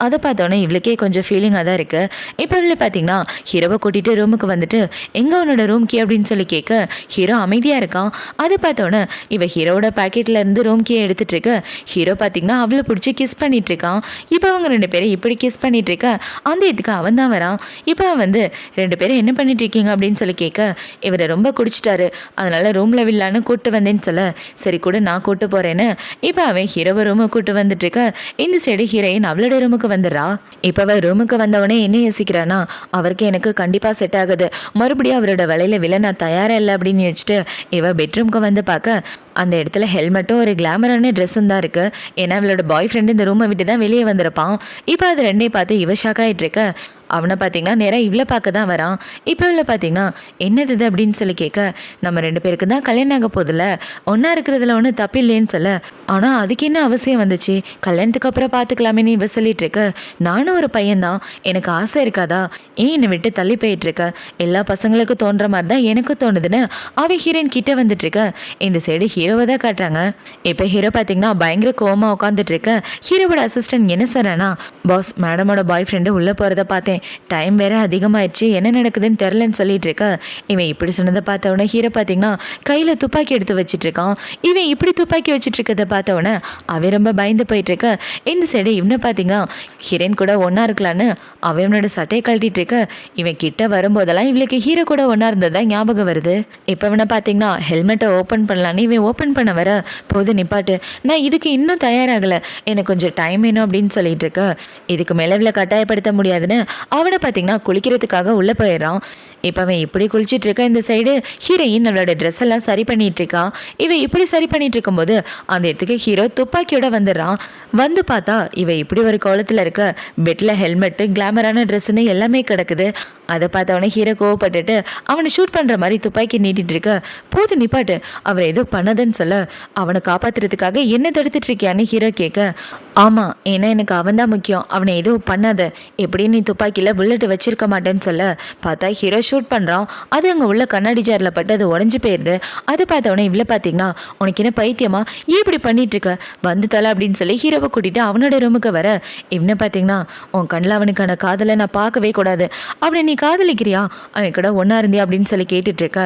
அதை பார்த்தோன்னே இவளுக்கே கொஞ்சம் ஃபீலிங்காக தான் இருக்குது. இப்போ இவ்வளோ பார்த்தீங்கன்னா ஹீரோவை கூட்டிகிட்டு ரூமுக்கு வந்துட்டு எங்கே அவனோட ரூம் கீ அப்படின்னு சொல்லி கேட்க ஹீரோ அமைதியாக இருக்கான். அதை பார்த்தோன்னே இவன் ஹீரோவோட பாக்கெட்டில் இருந்து ரூம் கீயை எடுத்துட்டு இருக்க. ஹீரோ பார்த்தீங்கன்னா அவளை பிடிச்சி கிஸ் பண்ணிட்டு இருக்கான். இப்போ அவங்க 2 பேரும் இப்படி கிஸ் பண்ணிட்டு இருக்க அந்த இதுக்கு அவன் தான் வரான். இப்போ வந்து 2 பேரும் என்ன பண்ணிட்டு இருக்கீங்க அப்படின்னு சொல்லி கேட்க இவரை ரொம்ப குடிச்சிட்டாரு, அதனால ரூமில் வில்லான்னு கூப்பிட்டு வந்தேன்னு சொல்ல சரி கூட நான் கூப்பிட்டு போகிறேன்னு இப்போ அவன் ஹீரோவை ரூமுக்கு கூப்பிட்டு வந்துட்டு இருக்க. இந்த சைடு ஹீரோயின் அவளோட ரூமுக்கு வந்துடுறா. இப்போ அவள் ரூமுக்கு வந்தவனே என்ன யோசிக்கிறானா அவருக்கு எனக்கு கண்டிப்பாக செட் ஆகுது, மறுபடியும் அவரோட வேலையில் விலை நான் தயாராக இல்லை அப்படின்னு யோசிச்சுட்டு இவ பெட்ரூம்க்கு வந்து பார்க்க அந்த இடத்துல ஹெல்மெட்டும் ஒரு கிளாமரான ட்ரெஸ்ஸும் தான் இருக்குது. ஏன்னா அவளோட பாய் ஃப்ரெண்டு இந்த ரூமை விட்டு தான் வெளியே வந்திருப்பான். இப்போ அது 2ஐயும் பார்த்து இவ ஷாக் ஆகிட்டு இருக்க. அவனை பார்த்தீங்கன்னா நேராக இவ்வளோ பார்க்க தான் வரான். இப்போ இவ்வளோ பார்த்தீங்கன்னா என்னது இது அப்படின்னு சொல்லி கேட்க நம்ம 2 பேருக்கு தான் கல்யாணம் ஆக போதில்ல, ஒன்றா இருக்கிறதுல ஒன்றும் தப்பு இல்லைன்னு சொல்ல ஆனால் அதுக்கு என்ன அவசியம் வந்துச்சு, கல்யாணத்துக்கு அப்புறம் பார்த்துக்கலாமேன்னு இவ சொல்லிட்டு இருக்க. நானும் ஒரு பையன்தான், எனக்கு ஆசை இருக்காதா, ஏன் என்னை விட்டு தள்ளி போயிட்டு இருக்க, எல்லா பசங்களுக்கும் தோன்ற மாதிரி தான் எனக்கு தோணுதுன்னு அவன் ஹீரோயின் கிட்ட வந்துட்டு இருக்க. இந்த சைடு ஹீரோவை தான் காட்டுறாங்க. இப்போ ஹீரோ பார்த்தீங்கன்னா பயங்கர கோவமா உட்காந்துட்டு இருக்க. ஹீரோவோட அசிஸ்டன்ட் என்ன சொல்றானா பாஸ் மேடமோட பாய் ஃப்ரெண்டு உள்ளே போகிறத பார்த்தேன், டைம் வேற அதிகமாயிடுச்சு, என்ன நடக்குதுன்னு தெரிலன்னு சொல்லிட்டு இருக்க. இவன் இப்படி சொன்னதை பார்த்தவொடனே ஹீரோ பார்த்தீங்கன்னா கையில் துப்பாக்கி எடுத்து வச்சிட்டு இருக்கான். இவன் இப்படி துப்பாக்கி வச்சுட்டு இருக்கிறத பார்த்தவொடனே அவன் ரொம்ப பயந்து போயிட்டு இருக்க. இந்த சைடு இவனை பார்த்தீங்கன்னா ஹீரோயின் கூட ஒன்றா இருக்கலான்னு அவனோட சட்டையை கழட்டிட்டு இருக்க. இவன் கிட்ட வரும்போதெல்லாம் இவளுக்கு ஹீரோ கூட ஒன்றா இருந்ததா ஞாபகம் வருது. இப்போ இவனை பார்த்தீங்கன்னா ஹெல்மெட்டை ஓப்பன் பண்ணலான்னு இவன் ஓப்பன் பண்ண வர போது நிப்பாட்டு, நான் இதுக்கு இன்னும் தயாராகலை, எனக்கு கொஞ்சம் டைம் வேணும் அப்படின்னு சொல்லிட்டு இருக்க. இதுக்கு மேலே இவளை கட்டாயப்படுத்த முடியாதுன்னு அவனை பார்த்தீங்கன்னா குளிக்கிறதுக்காக உள்ளே போயிடுறான். இப்போ அவன் இப்படி குளிச்சுட்டு இருக்க. இந்த சைடு ஹீரோயின் அவளோட ட்ரெஸ் எல்லாம் சரி பண்ணிட்டு இருக்கா. இவன் இப்படி சரி பண்ணிட்டு இருக்கும்போது அந்த இடத்துக்கு ஹீரோ துப்பாக்கியோட வந்துடுறான். வந்து பார்த்தா இவன் இப்படி ஒரு கோலத்தில் இருக்க. பெட்டில் ஹெல்மெட்டு கிளாமரான ட்ரெஸ்ஸுன்னு எல்லாமே கிடக்குது. அதை பார்த்தவனே ஹீரோ கோவப்பட்டுட்டு அவனை ஷூட் பண்ணுற மாதிரி துப்பாக்கி நீட்டிட்டு இருக்க. போது நிப்பாட்டு, அவர் ஏதோ பண்ணதை பண்ணாதன்னு சொல்ல அவனை காப்பாத்துறதுக்காக என்ன தடுத்துட்டு இருக்கியான்னு ஹீரோ கேட்க, ஆமாம், ஏன்னா எனக்கு அவன் தான் முக்கியம், அவனை எதுவும் பண்ணாத, எப்படியும் நீ துப்பாக்கியில் புல்லட் வச்சிருக்க மாட்டேன்னு சொல்ல பார்த்தா ஹீரோ ஷூட் பண்ணுறான். அது அங்கே உள்ள கண்ணாடி ஜாரில் பட்டு அது உடஞ்சி போயிடுது. அது பார்த்தவொடனே இவ்வளோ பார்த்தீங்கன்னா உனக்கு என்ன பைத்தியமா, ஏன் இப்படி பண்ணிட்டு இருக்க, வந்து தலை அப்படின்னு சொல்லி ஹீரோவை கூட்டிட்டு அவனோட ரூமுக்கு வர, இவனை பார்த்தீங்கன்னா உன் கண்ணில் அவனுக்கான காதலை நான் பார்க்கவே கூடாது, அப்படி நீ காதலிக்கிறியா, அவன் கூட ஒன்றா இருந்தியா அப்படின்னு சொல்லி கேட்டுட்டு இருக்க.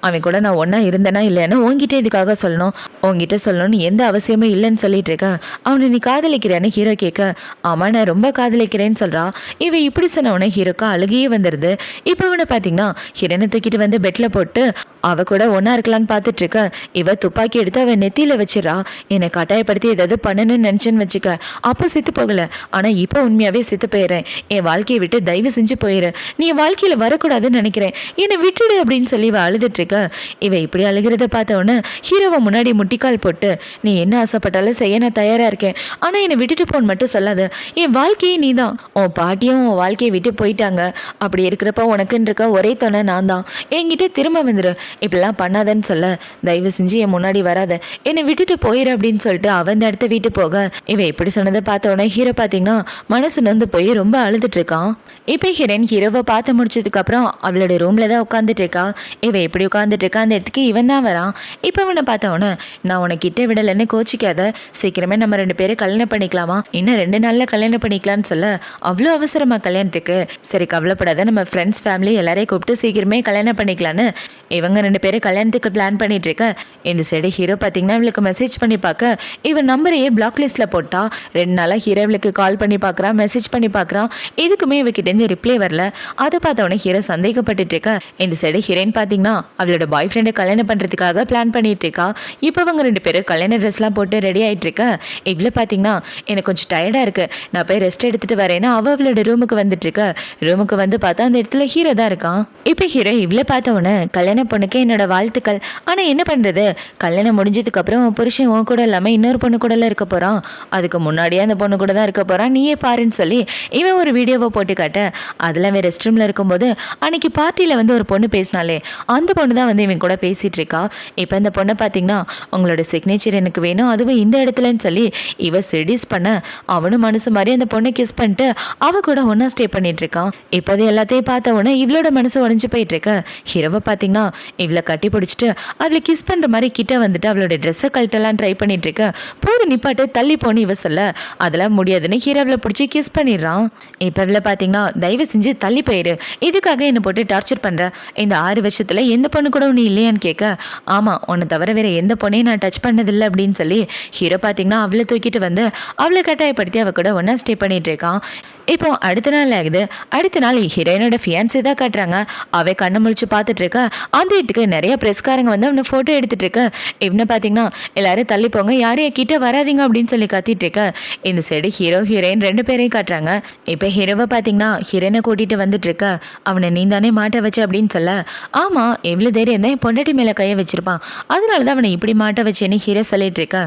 அவன் கூட நான் ஒன்றா இருந்தேனா இல்லைன்னா உங்ககிட்ட இதுக்காக சொல்லணும், உங்ககிட்ட சொல்லணும்னு எந்த அவசியமும் இல்லைன்னு சொல்லிட்டு இருக்கேன். அவனை நீ காதலிக்கிறான்னு ஹீரோ கேட்க, ஆமாம் நான் ரொம்ப காதலிக்கிறேன்னு சொல்கிறா. இவன் இப்படி சொன்னவனே ஹீரோக்கு அழுகையே வந்துடுது. இப்போ அவனை பார்த்தீங்கன்னா ஹீரோனை தூக்கிட்டு வந்து பெட்டில் போட்டு அவ கூட ஒன்றா இருக்கலான்னு பார்த்துட்டு இருக்க. இவ துப்பாக்கி எடுத்து அவன் நெத்தியில் வச்சிடறா. என்னை கட்டாயப்படுத்தி ஏதாவது பண்ணணும்னு நினச்சேன்னு வச்சுக்க, அப்போ செத்து போகலை, ஆனால் இப்போ உண்மையாகவே செத்து போயிடுறேன், என் வாழ்க்கையை விட்டு தயவு செஞ்சு போயிடு, நீ என் வாழ்க்கையில் வரக்கூடாதுன்னு நினைக்கிறேன், என்னை விட்டுடு அப்படின்னு சொல்லி இவ அழுதுட்டு இருக்க. இவ இப்படி அழுகிறத பார்த்தவொன்னே ஹீரோவை முன்னாடி முட்டிக்கால் போட்டு, நீ என்ன ஆசைப்பட்டாலும் செய்ய நான் தயாராக இருக்கேன், ஆனால் என்னை விட்டுட்டு போன்னு மட்டும் சொல்லாத, என் வாழ்க்கையே நீ தான், உன் பாட்டியும் உன் வாழ்க்கையை விட்டு போயிட்டாங்க, அப்படி இருக்கிறப்ப உனக்குன்னு இருக்க ஒரே துணை நான் தான், என்கிட்ட திரும்ப வந்துடு, இப்படிலாம் பண்ணாதன்னு சொல்ல, தயவு செஞ்சு என் முன்னாடி வராத, என்னை விட்டுட்டு போயிரு அப்படின்னு சொல்லிட்டு அவன் அந்த இடத்த விட்டு போக, இவ இப்படி சொன்னதை பார்த்தவொடனே ஹீரோ பார்த்தீங்கன்னா மனசு நொந்து போய் ரொம்ப அழுதுட்டு இருக்கான். இப்போ ஹீரோயின் ஹீரோவை பார்த்து முடிச்சதுக்கு அப்புறம் அவளோட ரூம்ல தான் உட்காந்துட்டு இருக்கா. இவ இப்படி உட்காந்துட்டு இருக்கா, அந்த இடத்துக்கு இவன் தான் வரான். இப்போ அவனை பார்த்தவொன்னே, நான் உனக்கு கிட்ட விடலைன்னு கோச்சிக்காத, சீக்கிரமே நம்ம 2 பேரும் கல்யாணம் பண்ணிக்கலாமா, இன்னும் 2 நாள்ல கல்யாணம் பண்ணிக்கலான்னு சொல்ல, அவ்வளோ அவசரமா கல்யாணத்துக்கு, சரி கவலைப்படாத, நம்ம ஃப்ரெண்ட்ஸ் ஃபேமிலி எல்லாரையும் கூப்பிட்டு சீக்கிரமே கல்யாணம் பண்ணிக்கலான்னு இவங்க 2 பேரும் கல்யாணத்துக்கு பிளான் பண்ணிட்டு இருக்க. இந்த சைடு ஹீரோ பார்த்தீங்கன்னா இவளுக்கு மெசேஜ் பண்ணி பார்க்க, இவன் நம்பரையே பிளாக் லிஸ்ட்ல போட்டா. 2 நாளாக ஹீரோ இவளுக்கு கால் பண்ணி பார்க்குறான், மெசேஜ் பண்ணி பார்க்குறான், எதுக்குமே இவகிட்டேருந்து ரிப்ளை வரல. அதை பார்த்தவொடனே ஹீரோ சந்தேகப்பட்டுட்டு இருக்க. இந்த சைடு ஹீரோயின் பார்த்தீங்கன்னா அவளோட பாய் ஃப்ரெண்டை கல்யாணம் பண்ணுறதுக்காக பிளான் பண்ணிட்டு இருக்கா. இப்போ அவங்க 2 பேரும் கல்யாண ட்ரெஸ்லாம் போட்டு ரெடி ஆகிட்டு இருக்க. இவ்வளோ பார்த்தீங்கன்னா எனக்கு கொஞ்சம் டயர்டாக இருக்கு, நான் போய் ரெஸ்ட் எடுத்துட்டு வரேன்னா அவளோட ரூமுக்கு வந்துட்டு இருக்க. ரூமுக்கு வந்து பார்த்தா அந்த இடத்துல ஹீரோ தான் இருக்கான். இப்போ ஹீரோ இவ்வளோ பார்த்தவொடனே, கல்யாண பொண்ணுக்கு என்னோட வாழ்த்துக்கள், ஆனால் என்ன பண்ணுறது, கல்யாணம் முடிஞ்சதுக்கு அப்புறம் புருஷன் உன் கூட இல்லாமல் இன்னொரு பொண்ணு கூட இருக்க போகிறான், அதுக்கு முன்னாடியே அந்த பொண்ணு கூட தான் இருக்க போகிறான், நீயே பாருன்னு சொல்லி இவன் ஒரு வீடியோவை போட்டு காட்ட. அதில் அவன் ரெஸ்ட் ரூமில் இருக்கும்போது அன்னைக்கு பார்ட்டியில் வந்து ஒரு பொண்ணு பேசினாலே அந்த பொண்ணு தான் வந்து இவன் கூட பேசிகிட்டு இருக்கா. இப்போ இந்த பொண்ணை பார்த்தீங்கன்னா உங்களோட சிக்னேச்சர் எனக்கு வேணும், அதுவும் இந்த இடத்துலன்னு சொல்லி இவ செடியூஸ் பண்ண, அவனும் மனசு மாதிரி அந்த பொண்ணை கிஸ் பண்ணிட்டு அவ கூட ஒன்றா ஸ்டே பண்ணிட்டு இருக்கான். இப்போது எல்லாத்தையும் பார்த்த உடனே இவளோட மனசு உடஞ்சி போயிட்டு இருக்க. ஹீரோவை பார்த்தீங்கன்னா இவளை கட்டி பிடிச்சிட்டு அவளை கிஸ் பண்ணுற மாதிரி கிட்ட வந்துட்டு அவளோட ட்ரெஸ்ஸை கழட்டலாம் ட்ரை பண்ணிட்டு இருக்க. போது நிப்பாட்டு, தள்ளி போன்னு இவ சொல்ல, அதெல்லாம் முடியாதுன்னு ஹீரோவில் பிடிச்சி கிஸ் பண்ணிடுறான். இப்போ இவளை பார்த்தீங்கன்னா தயவு செஞ்சு தள்ளி போயிரு, இதுக்காக என்னை போட்டு டார்ச்சர் பண்ணுற, இந்த 6 வருஷத்தில் எந்த பொண்ணு கூட ஒன்று இல்லையான்னு கேட்க, ஆமாம் உன்னை தவிர வேற எந்த பொண்ணையும் நான் டச் பண்ணதில்லை அப்படின்னு சொல்லி ஹீரோ பார்த்தீங்கன்னா அவளை தூக்கிட்டு வந்து அவளை கட்டாயப்படுத்தி அவ கூட ஒன்றா ஸ்டே பண்ணிட்டு இருக்கான். இப்போ அடுத்த நாள் ஆகுது. அடுத்த நாள் ஹீரோயினோட ஃபியான்ஸே தான் காட்டுறாங்க. அவ கண்ணை முழிச்சு பார்த்துட்டு இருக்க. அந்த இடத்துக்கு நிறைய பிரஸ்காரங்க வந்து அவனை ஃபோட்டோ எடுத்துட்டு இருக்க. இவனை பார்த்தீங்கன்னா எல்லாரும் தள்ளி போங்க, யாரையும் கிட்ட வராதிங்க அப்படின்னு சொல்லி கத்திட்டு இருக்க. இந்த சைடு ஹீரோ ஹீரோயின் 2 பேரையும் காட்டுறாங்க. இப்போ ஹீரோவை பார்த்தீங்கன்னா ஹீரோயினை கூட்டிட்டு வந்துட்டு இருக்க. அவனை நீ தானே மாட்ட வச்ச அப்படின்னு சொல்ல, ஆமாம் எவ்வளோ தைரியம் தான் என் பொண்டாட்டி மேலே கையை வச்சிருப்பான், அதனால தான் அவனை இப்படி மாட்ட வச்சேன்னு ஹீரோ சொல்லிட்டு இருக்க.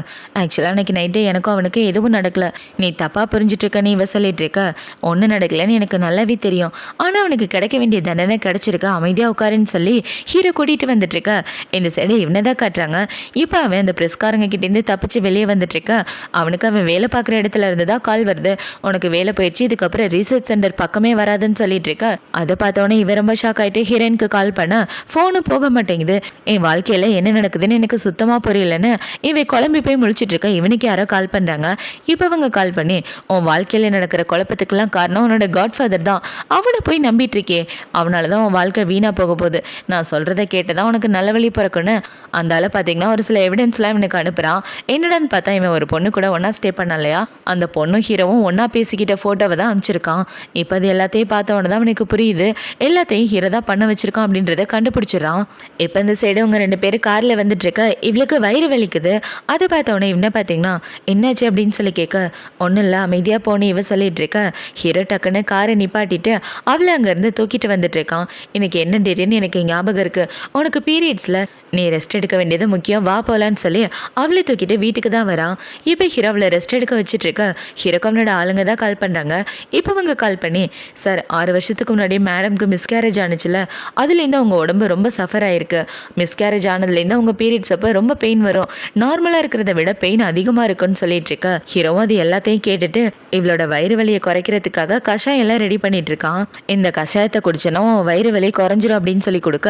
ஆக்சுவலாக அன்னைக்கு நைட்டு எனக்கும் அவனுக்கு எதுவும் நடக்கல, நீ தப்பாக புரிஞ்சுட்டு இருக்க, நீ இவ சொல்லிட்டு இருக்க, ஒன்றும் நடக்கலன்னு எனக்கு நல்லாவே தெரியும், ஆனால் அவனுக்கு கிடைக்க வேண்டிய தண்டனை கிடைச்சிருக்க, அமைதியாக உட்காருன்னு சொல்லி ஹீரோ கூட்டிகிட்டு வந்துட்டு இருக்க. இந்த சைடு இவனை தான் காட்டுறாங்க. இப்போ அவன் அந்த பிரஸ்காரங்க கிட்டேருந்து தப்பிச்சு வெளியே வந்துட்டு இருக்க. அவனுக்கு அவன் வேலை பார்க்குற இடத்துல இருந்து தான் கால் வருது, உனக்கு வேலை போயிடுச்சு, இதுக்கப்புறம் ரிசர்ச் சென்டர் பக்கமே வராதுன்னு சொல்லிட்டு இருக்க. அதை பார்த்தோன்னே இவன் ரொம்ப ஷாக் ஆகிட்டு ஹீரோயினுக்கு கால் பண்ண, ஃபோனும் போக மாட்டேங்குது, என் வாழ்க்கையில் என்ன நடக்குதுன்னு எனக்கு சுத்தமாக புரியலன்னு இவன் குழம்பி போய் முழிச்சிட்டு இருக்க. இவனுக்கு யாரோ கால் பண்ணுறாங்க. இப்போ அவங்க கால் பண்ணி, உன் வாழ்க்கையில் நடக்கிற குழப்பத்துக்கெல்லாம் காரணம் உன்னோட காட்ஃபாதர் தான், அவனை போய் நம்பிட்டு இருக்கே, அவனால தான் உன் வாழ்க்கை வீணாக போக போகுது, நான் சொல்கிறத கேட்டதான் உனக்கு நல்ல வழி பிறக்குன்னு அந்த ஆளை பார்த்தீங்கன்னா ஒரு சில எவிடன்ஸ்லாம் இவனுக்கு அனுப்புகிறான். என்னடான்னு பார்த்தா இவன் ஒரு பொண்ணு கூட ஒன்றா ஸ்டே பண்ணலையா, அந்த பொண்ணும் ஹீரோவும் ஒன்றா பேசிக்கிட்ட ஃபோட்டோவை தான் அனுப்பிச்சிருக்கான். இப்போ அது எல்லாத்தையும் பார்த்தவொன்னே தான் அவனுக்கு புரியுது, எல்லாத்தையும் ஹீரோ தான் பண்ண வச்சிருக்கான் அப்படின்றத கண்டுபிடிச்சிடறான். இப்போ இந்த சைடு அவங்க 2 பேரும் காரில் வந்துட்டு இருக்க. இவளுக்கு வயிறு வலிக்குது. அதை பார்த்தவொடனே இவனை பார்த்தீங்கன்னா என்னாச்சு அப்படின்னு சொல்லி கேட்க, ஒன்றும் இல்லை அமைதியாக போன்னு இவ சொல்லிட்டு இருக்க. ஹீரோ டக்குன்னு காரை நிப்பாட்டிட்டு அவளை அங்கேருந்து தூக்கிட்டு வந்துட்டு இருக்கான். எனக்கு என்ன டேட்டுன்னு எனக்கு ஞாபகம் இருக்குது, உனக்கு பீரியட்ஸில் நீ ரெஸ்ட் எடுக்க வேண்டியது முக்கியம், வா போகலான்னு சொல்லி அவளை தூக்கிட்டு வீட்டுக்கு தான் வரான். இப்போ ஹீரோவில் ரெஸ்ட் எடுக்க வச்சுட்டு இருக்க ஹீரோக்கு அவனோட ஆளுங்க தான் கால் பண்ணுறாங்க. இப்போ அவங்க கால் பண்ணி, சார் 6 வருஷத்துக்கு முன்னாடி மேடம்க்கு மிஸ்கேரேஜ் ஆனிச்சுல, அதுலேருந்து அவங்க உடம்பு ரொம்ப சஃபர் ஆயிருக்கு. மிஸ்கேரேஜ் ஆனதுலேருந்து அவங்க பீரியட்ஸ் அப்போ ரொம்ப பெயின் வரும், நார்மலாக இருக்கிறத விட பெயின் அதிகமாக இருக்குன்னு சொல்லிட்டு இருக்க ஹீரோவும் அது எல்லாத்தையும் கேட்டுட்டு இவளோட வயிறு வலியை குறைக்கிறதுக்காக கஷாயம் எல்லாம் ரெடி பண்ணிட்டு இருக்கான். இந்த கஷாயத்தை குடிச்சனா வயிறு வலி குறைஞ்சிரும் அப்படின்னு சொல்லி கொடுக்க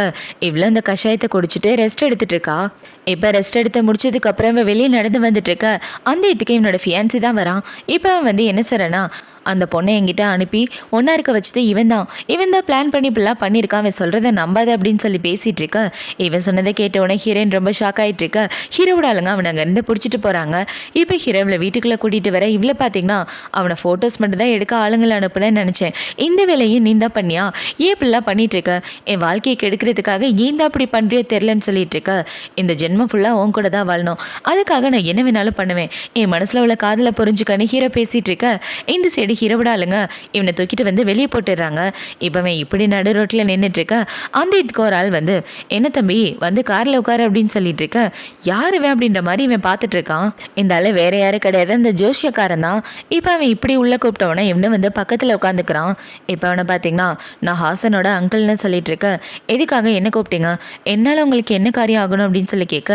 இவ்வளோ இந்த கஷாயத்தை குடிச்சிட்டு ரெஸ்ட் எடுத்துட்டு இருக்கா. இப்போ ரெஸ்ட் எடுத்து முடிச்சதுக்கு அப்புறம் வெளியே நடந்து வந்துட்டு இருக்க அந்த இதுக்கு இவனோட ஃபியான்சி தான் வரான். இப்போ வந்து என்ன சொல்றேன்னா, அந்த பொண்ணை என்கிட்ட அனுப்பி ஒன்றா இருக்க வச்சுட்டு இவன் தான் பிளான் பண்ணி இப்படிலாம் பண்ணியிருக்கான், அவன் சொல்கிறத நம்பாத அப்படின்னு சொல்லி பேசிகிட்டு இருக்க இவன் சொன்னதை கேட்ட உடனே ஹீரோயின் ரொம்ப ஷாக் ஆகிட்டு இருக்க ஹீரோவோட ஆளுங்க அவனை அங்கேருந்து பிடிச்சிட்டு போகிறாங்க. இப்போ ஹீரோவில் வீட்டுக்குள்ளே கூட்டிகிட்டு வர இவ்வளோ பார்த்தீங்கன்னா அவனை ஃபோட்டோஸ் மட்டும் தான் எடுக்க ஆளுங்களை அனுப்புனேன்னு நினச்சேன், இந்த வேலையை நீ தான் பண்ணியா, ஏன் இப்படிலாம் பண்ணிட்டு இருக்க, என் வாழ்க்கையை கெடுக்கிறதுக்காக ஏன் தான் அப்படி பண்ணுறியோ தெரிலன்னு சொல்லிட்டு இருக்க, இந்த ஜென்மம் ஃபுல்லாக உன் கூட தான் வாழணும், அதுக்காக நான் என்ன வேணாலும் பண்ணுவேன், என் மனசில் உள்ள காதலை புரிஞ்சுக்கன்னு ஹீரோ பேசிகிட்டு இருக்க இந்த சைடு ஹீரோவோட ஆளுங்க இவனை தூக்கிட்டு வந்து வெளியே போட்டுடுறாங்க. இப்போவன் இப்படி நடு ரோட்டில் நின்றுட்டு இருக்க அந்த இதுக்கு ஒரு ஆள் வந்து, என்ன தம்பி வந்து காரில் உட்காரு அப்படின்னு சொல்லிட்டு இருக்க யாருவே அப்படின்ற மாதிரி இவன் பார்த்துட்டு இருக்கான். இந்த ஆள் வேற யாரும் கிடையாது, அந்த ஜோஷியக்காரன் தான். இப்போ அவன் இப்படி உள்ள கூப்பிட்டவன இவனை வந்து பக்கத்தில் உட்காந்துக்கிறான். இப்போ அவனை பார்த்தீங்கன்னா, நான் ஹாசனோட அங்கிள்னு சொல்லிட்டு இருக்க, எதுக்காக என்ன கூப்பிட்டீங்க, என்னால் உங்களுக்கு என்ன காரியம் ஆகணும் அப்படின்னு சொல்லி கேட்க,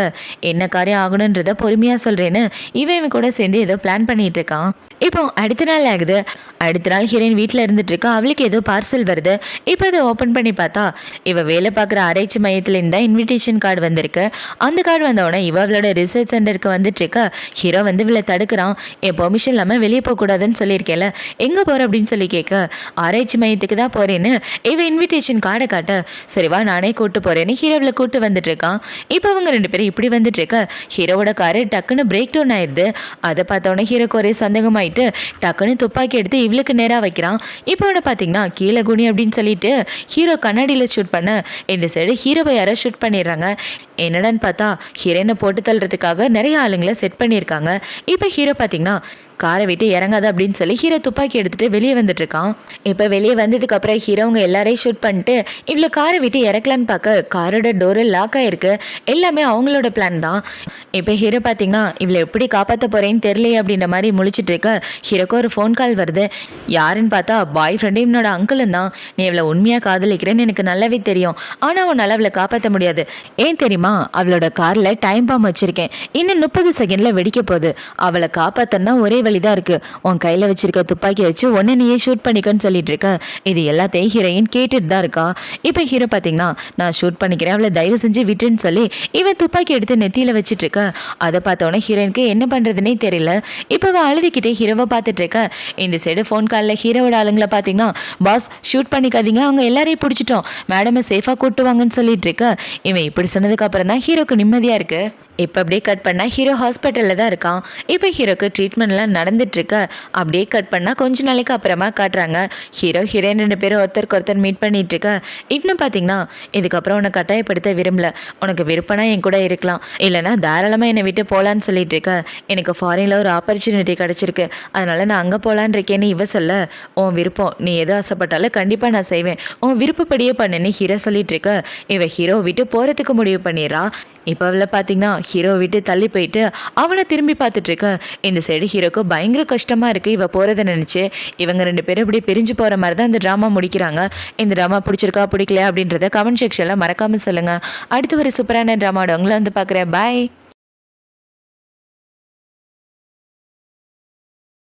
என்ன காரியம் ஆகணுன்றத பொறுமையாக சொல்கிறேன்னு இவன் கூட சேர்ந்து ஏதோ பிளான் பண்ணிட்டு இருக்கான். இப்போ அடுத்த நாள் ஆகுது. அடுத்த நாள் ஹீரோயின் வீட்டில் இருந்துட்டு இருக்கா. அவளுக்கு ஏதோ பார்சல் வருது. இப்போ அதை ஓப்பன் பண்ணி பார்த்தா இவ வேலை பார்க்குற ஆராய்ச்சி மையத்தில் இருந்தால் இன்விடேஷன் கார்டு வந்திருக்கு. அந்த கார்டு வந்தவுடனே இவளோட ரிசர்ச் சென்டருக்கு வந்துட்டு இருக்கா. ஹீரோ வந்து இவளை தடுக்கிறான். என் பெர்மிஷன் இல்லாமல் வெளியே போகக்கூடாதுன்னு சொல்லியிருக்கேன்ல, எங்கே போகிற அப்படின்னு சொல்லி கேட்க, ஆராய்ச்சி மையத்துக்கு தான் போகிறேன்னு இவ இன்விடேஷன் கார்டை காட்ட, சரிவா நானே கூப்பிட்டு போகிறேன்னு ஹீரோவில் கூப்பிட்டு வந்துட்டு இருக்கான். இப்போ அவங்க 2 பேரும் இப்படி வந்துட்டு இருக்க ஹீரோவோட காரு டக்குன்னு பிரேக் டவுன் ஆயிடுது. அதை பார்த்தோன்னே ஹீரோக்கு ஒரே சந்தேகமாயிட்டு டக்குன்னு துப்பாக்கி எடுத்து இவளுக்கு நேராக வைக்கிறான். இப்போ அவனை பார்த்தீங்கன்னா கீழே குனி அப்படின்னு சொல்லிட்டு ஹீரோ கண்ணாடியில் ஷூட் பண்ண இந்த சைடு ஹீரோவை யாரோ ஷூட் பண்ணிடுறாங்க. என்னடான்னு பார்த்தா ஹீரோயினை போட்டு தள்ளுறதுக்காக நிறைய ஆளுங்களை செட் பண்ணியிருக்காங்க. இப்போ ஹீரோ பார்த்தீங்கன்னா காரை விட்டு இறங்காத அப்படின்னு சொல்லி ஹீரோ துப்பாக்கி எடுத்துட்டு வெளியே வந்துட்டு இருக்கான். இப்போ வெளியே வந்ததுக்கு அப்புறம் ஹீரோங்க எல்லாரையும் ஷூட் பண்ணிட்டு இவ்வளோ காரை விட்டு இறக்கலான்னு பார்க்க காரோட டோரு லாக் ஆயிருக்கு. எல்லாமே அவங்களோட பிளான் தான். இப்போ ஹீரோ பார்த்தீங்கன்னா இவ்வளோ எப்படி காப்பாற்ற போறேன்னு தெரியலையே அப்படின்ற மாதிரி முழிச்சிட்டு இருக்க ஹீரோக்கு ஒரு ஃபோன் கால் வருது. யாருன்னு பார்த்தா பாய் ஃப்ரெண்டு என்னோட அங்கிளும் தான். நீ இவ்வளோ உண்மையாக காதலிக்கிறேன்னு எனக்கு நல்லாவே தெரியும், ஆனால் உன்னால் அவளை காப்பாற்ற முடியாது. ஏன் தெரியுமா, அவளோட காரில் டைம் பாம் வச்சிருக்கேன், இன்னும் 30 செகண்டில் வெடிக்க போகுது. அவளை காப்பாற்றனா ஒரே வழிதான் இருக்கு, உன் கையில் வச்சிருக்க துப்பாக்கி வச்சு உன்னை நீயே ஷூட் பண்ணிக்கன்னு சொல்லிட்டு இருக்க. இது எல்லாத்தையும் ஹீரோயின் கேட்டுட்டு தான் இருக்கா. இப்போ ஹீரோ பார்த்தீங்கன்னா நான் ஷூட் பண்ணிக்கிறேன், அவளை தயவு செஞ்சு விட்டுன்னு சொல்லி இவன் துப்பாக்கி எடுத்து நெத்தியில் வச்சுட்டு இருக்க. அதை பார்த்தோன்னே ஹீரோயினுக்கு என்ன பண்ணுறதுனே தெரியல. இப்போ அவள் அழுதுகிட்டே ஹீரோவை பார்த்துட்டு இருக்க. இந்த சைடு ஃபோன் காலில் ஹீரோவோட ஆளுங்களை பார்த்தீங்கன்னா, பாஸ் ஷூட் பண்ணிக்காதீங்க, அவங்க எல்லாரையும் பிடிச்சிட்டோம், மேடமை சேஃபாக கூட்டுவாங்கன்னு சொல்லிட்டு இருக்க. இவன் இப்படி சொன்னதுக்கு அப்புறம் தான் ஹீரோக்கு நிம்மதியாக இருக்கு. இப்போ அப்படியே கட் பண்ணால் ஹீரோ ஹாஸ்பிட்டலில் தான் இருக்கான். இப்போ ஹீரோக்கு ட்ரீட்மெண்ட்லாம் நடந்துட்டுருக்க. அப்படியே கட் பண்ணால் கொஞ்ச நாளைக்கு அப்புறமா காட்டுறாங்க ஹீரோயின் 2 பேரும் ஒருத்தருக்கு ஒருத்தர் மீட் பண்ணிட்டு இருக்க. இன்னும் பார்த்தீங்கன்னா இதுக்கப்புறம் உன்னை கட்டாயப்படுத்த விரும்பல, உனக்கு விருப்பம்னா என் கூட இருக்கலாம், இல்லைனா தாராளமாக என்னை விட்டு போகலான்னு சொல்லிட்டு இருக்க. எனக்கு ஃபாரினில் ஒரு ஆப்பர்ச்சுனிட்டி கிடச்சிருக்கு, அதனால் நான் அங்கே போகலான்னு இருக்கேன்னு இவ சொல்ல, உன் விருப்பம், நீ எது ஆசைப்பட்டாலும் கண்டிப்பாக நான் செய்வேன், உன் விருப்பப்படியே பண்ணுன்னு ஹீரோ சொல்லிட்டு இருக்க. இவ ஹீரோ விட்டு போகிறதுக்கு முடிவு பண்ணிடுறா. இப்போ அவளை பார்த்தீங்கன்னா ஹீரோ விட்டு தள்ளி போயிட்டு அவனை திரும்பி பார்த்துட்டு இருக்க. இந்த சைடு ஹீரோக்கு பயங்கர கஷ்டமாக இருக்குது இவ போகிறத நினச்சி. இவங்க 2 பேரும் இப்படி பிரிஞ்சு போகிற மாதிரி தான் இந்த ட்ராமா முடிக்கிறாங்க. இந்த ட்ராமா பிடிச்சிருக்கா பிடிக்கலையா அப்படின்றத கமெண்ட் செக்ஷனில் மறக்காமல் சொல்லுங்கள். அடுத்து ஒரு சூப்பரான ட்ராமாவோட உங்களை வந்து பார்க்குறேன். பாய்.